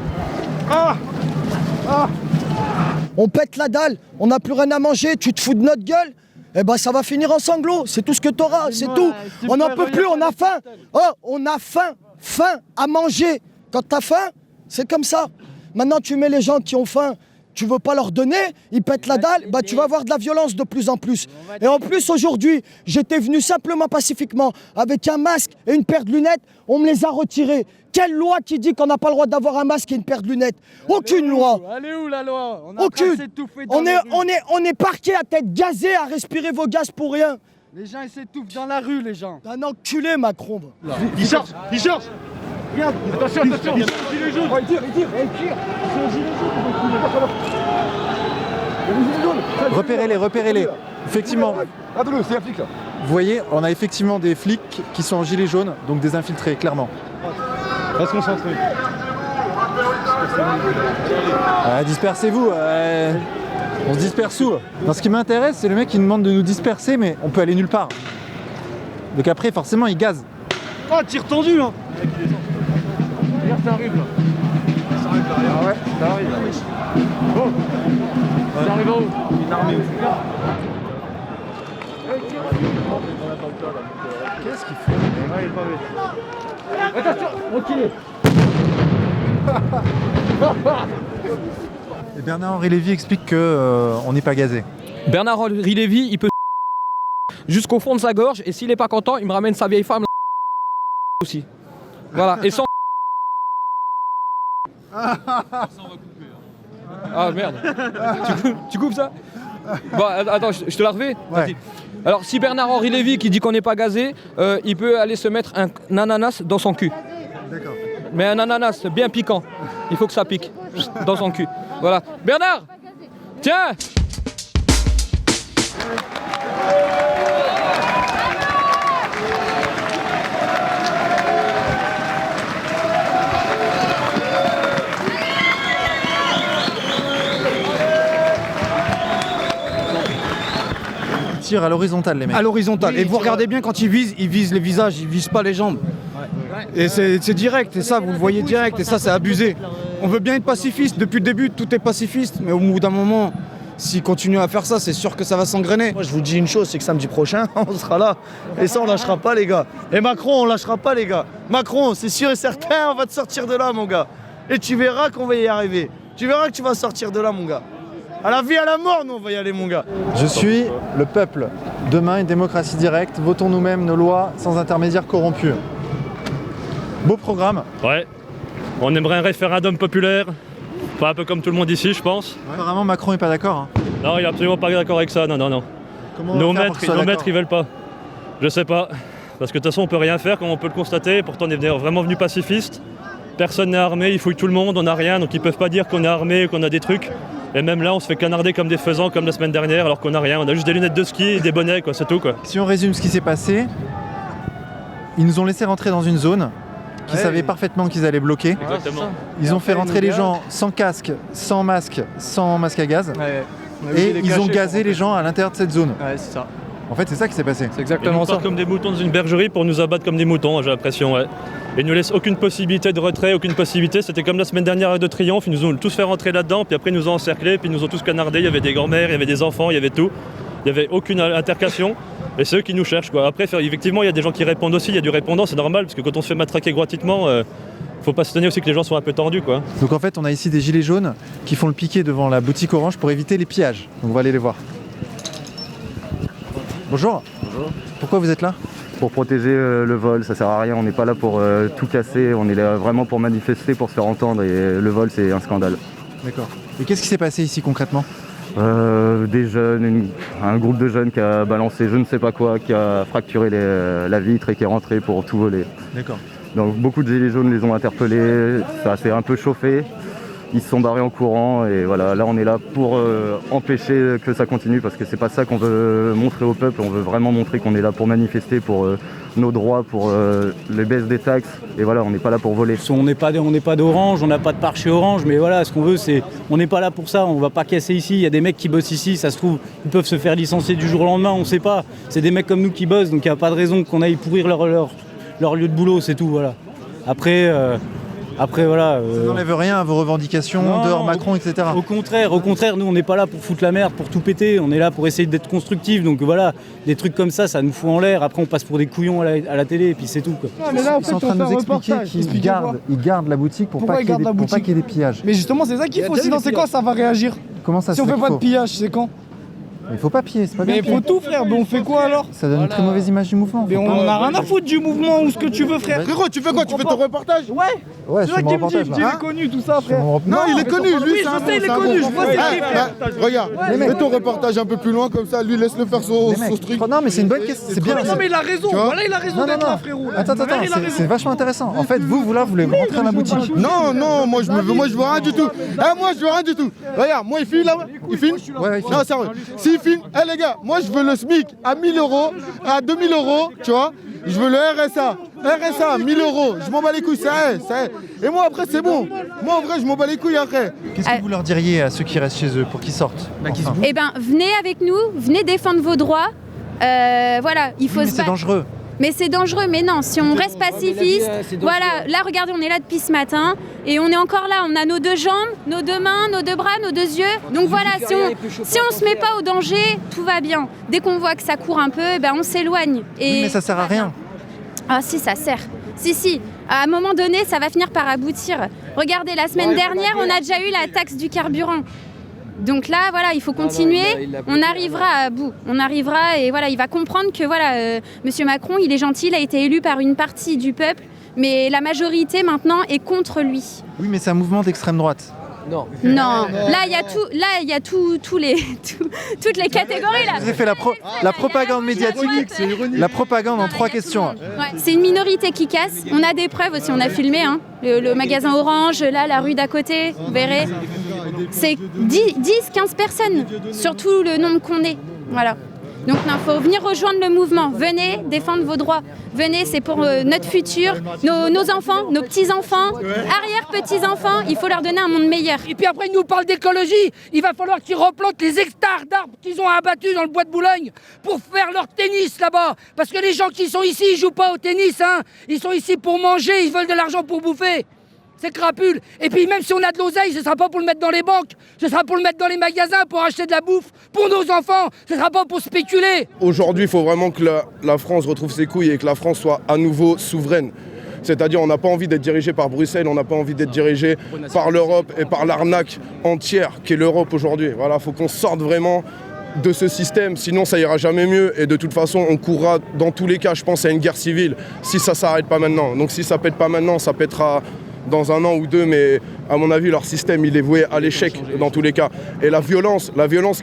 L: On pète la dalle, on n'a plus rien à manger, tu te fous de notre gueule. Eh ben ça va finir en sanglots, c'est tout ce que t'auras, c'est tout. On n'en peut plus, on a faim. Oh, on a faim à manger. Quand t'as faim, c'est comme ça. Maintenant tu mets les gens qui ont faim, tu veux pas leur donner, ils pètent la dalle, bah tu vas avoir de la violence de plus en plus. Et en plus aujourd'hui, j'étais venu simplement pacifiquement avec un masque et une paire de lunettes, on me les a retirés. Quelle loi qui dit qu'on n'a pas le droit d'avoir un masque et une paire de lunettes? Aucune loi.
K: Elle est où la loi?
L: Aucune. On est parqués à tête gazée à respirer vos gaz pour rien.
K: Les gens ils s'étouffent dans la rue, les gens.
L: Un enculé Macron.
O: Il charge. Regarde, attention, il y a un gilet jaune.
L: Il tire. C'est un gilet jaune.
A: Repérez-les. Effectivement.
O: Attends-le, c'est un flic là.
A: Vous voyez, on a effectivement des flics qui sont en gilet jaune, donc des infiltrés, clairement.
O: Reste concentré.
A: Dispersez-vous. On se disperse où? Non, ce qui m'intéresse, c'est le mec qui nous demande de nous disperser, mais on peut aller nulle part. Donc après, forcément, il gaze.
K: Oh, tir tendu hein.
O: Regarde, ça arrive là. Ça arrive derrière. Ah ouais, ça arrive. Oh. Ça arrive en haut. Une armée.
A: Qu'est-ce qu'il fait?
O: Ouais, il est pas bête. Attention, reculez.
A: Et Bernard-Henri Lévy explique qu'on n'est pas gazé.
C: Bernard-Henri Lévy, il peut jusqu'au fond de sa gorge et s'il n'est pas content, il me ramène sa vieille femme aussi. Voilà. Et sans. Ah merde. Tu coupes ça? Bon, attends, je te la refais.
A: Ouais.
C: Alors, si Bernard-Henri Lévy qui dit qu'on n'est pas gazé, il peut aller se mettre un ananas dans son cul.
A: D'accord.
C: Mais un ananas bien piquant. Il faut que ça pique dans son cul. Voilà. Bernard! Tiens!
A: Tire à l'horizontale, les mecs.
K: À l'horizontale. Et vous regardez bien quand ils visent les visages, ils visent pas les jambes. Et c'est direct, et ça vous le voyez direct, et ça c'est abusé. On veut bien être pacifiste, depuis le début tout est pacifiste, mais au bout d'un moment, s'ils continuent à faire ça, c'est sûr que ça va s'engrainer.
L: Moi je vous dis une chose, c'est que samedi prochain, on sera là. Et ça on lâchera pas les gars. Et Macron, on lâchera pas les gars. Macron, c'est sûr et certain, on va te sortir de là mon gars. Et tu verras qu'on va y arriver. Tu verras que tu vas sortir de là mon gars. À la vie, à la mort, nous on va y aller mon gars.
A: Je suis le peuple. Demain, une démocratie directe. Votons nous-mêmes nos lois sans intermédiaires corrompus. Beau programme.
I: Ouais. On aimerait un référendum populaire. Pas un peu comme tout le monde ici, je pense.
A: Apparemment, Macron n'est pas d'accord. Hein.
I: Non, il est absolument pas d'accord avec ça. Non.
A: Comment
I: Nos maîtres, ils veulent pas. Je sais pas. Parce que de toute façon, on peut rien faire, comme on peut le constater. Pourtant, on est vraiment venu pacifiste. Personne n'est armé, ils fouillent tout le monde, on n'a rien. Donc, ils peuvent pas dire qu'on est armé, qu'on a des trucs. Et même là, on se fait canarder comme des faisans, comme la semaine dernière, alors qu'on n'a rien. On a juste des lunettes de ski et des bonnets, quoi. C'est tout, quoi.
A: Si on résume ce qui s'est passé, ils nous ont laissé rentrer dans une zone qu'ils savaient parfaitement qu'ils allaient bloquer.
I: Exactement.
A: Ils ont fait rentrer les gens sans casque, sans masque à gaz. Et ils ont gazé les gens à l'intérieur de cette zone.
K: Ouais, c'est ça.
A: En fait, c'est ça qui s'est passé.
K: C'est exactement ça.
I: Comme des moutons dans une bergerie pour nous abattre comme des moutons, j'ai l'impression, ouais. Et ils nous laissent aucune possibilité de retrait, aucune possibilité. C'était comme la semaine dernière à de Triomphe, ils nous ont tous fait rentrer là-dedans, puis après ils nous ont encerclés, puis ils nous ont tous canardés. Il y avait des grands-mères, il y avait des enfants, il y avait tout. Il n'y avait aucune altercation. Et c'est eux qui nous cherchent, quoi. Après, effectivement, il y a des gens qui répondent aussi, il y a du répondant, c'est normal, parce que quand on se fait matraquer gratuitement, faut pas se tenir aussi que les gens sont un peu tendus, quoi.
A: Donc en fait, on a ici des gilets jaunes qui font le piquet devant la boutique Orange pour éviter les pillages. Donc on va aller les voir. Bonjour.
Q: Bonjour.
A: Pourquoi vous êtes là?
Q: Pour protéger le vol, ça sert à rien, on n'est pas là pour tout casser, on est là vraiment pour manifester, pour se faire entendre, et le vol c'est un scandale.
A: D'accord. Et qu'est-ce qui s'est passé ici concrètement?
Q: Des jeunes, un groupe de jeunes qui a balancé je ne sais pas quoi, qui a fracturé la vitre et qui est rentré pour tout voler.
A: D'accord.
Q: Donc beaucoup de gilets jaunes les ont interpellés, ça s'est un peu chauffé, ils se sont barrés en courant et voilà, là on est là pour empêcher que ça continue parce que c'est pas ça qu'on veut montrer au peuple, on veut vraiment montrer qu'on est là pour manifester pour nos droits, pour les baisses des taxes et voilà, on n'est pas là pour voler.
S: On n'est pas d'Orange, on n'a pas de part chez Orange, mais voilà, ce qu'on veut c'est, on n'est pas là pour ça, on va pas casser ici, il y a des mecs qui bossent ici, ça se trouve, ils peuvent se faire licencier du jour au lendemain, on sait pas, c'est des mecs comme nous qui bossent, donc il n'y a pas de raison qu'on aille pourrir leur lieu de boulot, c'est tout, voilà. Après voilà.
A: Ça n'enlève rien à vos revendications, dehors Macron, etc.
S: Au contraire, nous on n'est pas là pour foutre la merde, pour tout péter, on est là pour essayer d'être constructif, donc voilà, des trucs comme ça nous fout en l'air, après on passe pour des couillons à la télé, et puis c'est tout, quoi.
A: Ils sont en train de nous expliquer qu'ils gardent la boutique pour pas qu'il y ait des pillages.
R: Mais justement, c'est ça qu'il faut, sinon c'est quand ça va réagir?
A: Comment ça se
R: Si
A: fait
R: on fait pas de pillage, c'est quand?
A: Il faut pas piller, c'est pas bien.
R: Mais il faut tout, frère, mais on fait quoi alors?
A: Ça donne une très mauvaise image du mouvement.
R: Mais on a rien à foutre du mouvement ou ce que tu veux, frère.
F: Frérot, tu fais quoi? Tu fais ton reportage?
R: Ouais, c'est ça qui me dit, il est connu, tout ça, frère.
F: Non, il est connu, lui, c'est un bon.
R: Il est connu, je vois c'est qui.
F: Regarde, mets ton reportage un peu plus loin, comme ça, lui, laisse-le faire son truc.
A: Non, mais c'est une bonne question, c'est bien.
R: Non, mais il a raison, voilà, il a raison d'être là, frérot.
A: Attends, c'est vachement intéressant. En fait, vous voulez rentrer à la boutique.
F: Non, moi je veux rien du tout. Moi je veux rien du tout. Regarde, moi il filme là, il filme. Non, sérieux. S'il filme, les gars, moi je veux le SMIC à 1000 €, à 2000 €, tu vois. Je veux le RSA, 1000 €, je m'en bats les couilles, ça est. Et moi après c'est bon. Moi en vrai je m'en bats les couilles après.
A: Qu'est-ce que vous leur diriez à ceux qui restent chez eux pour qu'ils sortent?
T: Eh ben venez avec nous, venez défendre vos droits. Voilà, il faut se battre.
A: C'est dangereux.
T: Mais c'est dangereux, mais non, si on reste pacifiste, voilà, là regardez, on est là depuis ce matin et on est encore là, on a nos deux jambes, nos deux mains, nos deux bras, nos deux yeux. Donc voilà, si on se met pas au danger, tout va bien. Dès qu'on voit que ça court un peu, on s'éloigne.
A: Oui, mais ça sert à rien.
T: Ah si, ça sert. Si, à un moment donné, ça va finir par aboutir. Regardez, la semaine dernière, on a déjà eu la taxe du carburant. Donc là, voilà, il faut continuer, on arrivera à bout, et voilà, il va comprendre que voilà, Monsieur Macron, il est gentil, il a été élu par une partie du peuple, mais la majorité maintenant est contre lui.
A: Oui, mais c'est un mouvement d'extrême droite.
T: Non, là il y a toutes les catégories là.
A: Vous avez fait la propagande médiatique, la propagande en 3 questions.
T: Ouais, c'est une minorité qui casse, on a des preuves aussi, on a filmé le magasin Orange, là la rue d'à côté, vous verrez. C'est 10-15 personnes, surtout le nombre qu'on est. Voilà. Donc il faut venir rejoindre le mouvement. Venez défendre vos droits. Venez, c'est pour notre futur, nos enfants, nos petits-enfants, arrière-petits-enfants. Il faut leur donner un monde meilleur.
G: Et puis après, ils nous parlent d'écologie. Il va falloir qu'ils replantent les hectares d'arbres qu'ils ont abattus dans le bois de Boulogne pour faire leur tennis là-bas. Parce que les gens qui sont ici, ils jouent pas au tennis. Ils sont ici pour manger, ils veulent de l'argent pour bouffer. C'est crapule. Et puis même si on a de l'oseille, ce sera pas pour le mettre dans les banques, ce sera pour le mettre dans les magasins, pour acheter de la bouffe pour nos enfants, ce sera pas pour spéculer.
P: Aujourd'hui, il faut vraiment que la France retrouve ses couilles et que la France soit à nouveau souveraine. C'est-à-dire on n'a pas envie d'être dirigé par Bruxelles, on n'a pas envie d'être dirigé par l'Europe et par l'arnaque entière qu'est l'Europe aujourd'hui. Voilà, il faut qu'on sorte vraiment de ce système, sinon ça ira jamais mieux et de toute façon on courra dans tous les cas, je pense, à une guerre civile si ça s'arrête pas maintenant. Donc si ça pète pas maintenant, ça pètera dans 1 an ou 2, mais à mon avis leur système il est voué à l'échec dans tous les cas. Et la violence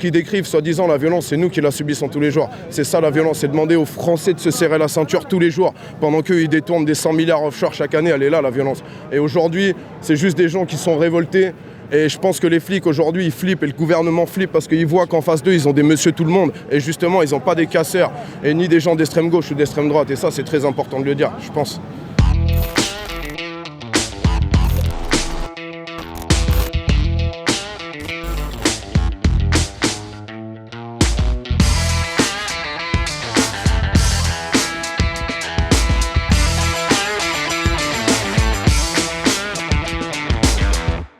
P: qu'ils décrivent, soi-disant la violence, c'est nous qui la subissons tous les jours. C'est ça la violence, c'est demander aux Français de se serrer la ceinture tous les jours pendant qu'eux ils détournent des 100 milliards offshore chaque année, elle est là la violence. Et aujourd'hui c'est juste des gens qui sont révoltés. Et je pense que les flics aujourd'hui ils flippent et le gouvernement flippe parce qu'ils voient qu'en face d'eux ils ont des monsieur tout le monde et justement ils n'ont pas des casseurs et ni des gens d'extrême gauche ou d'extrême droite et ça c'est très important de le dire, je pense.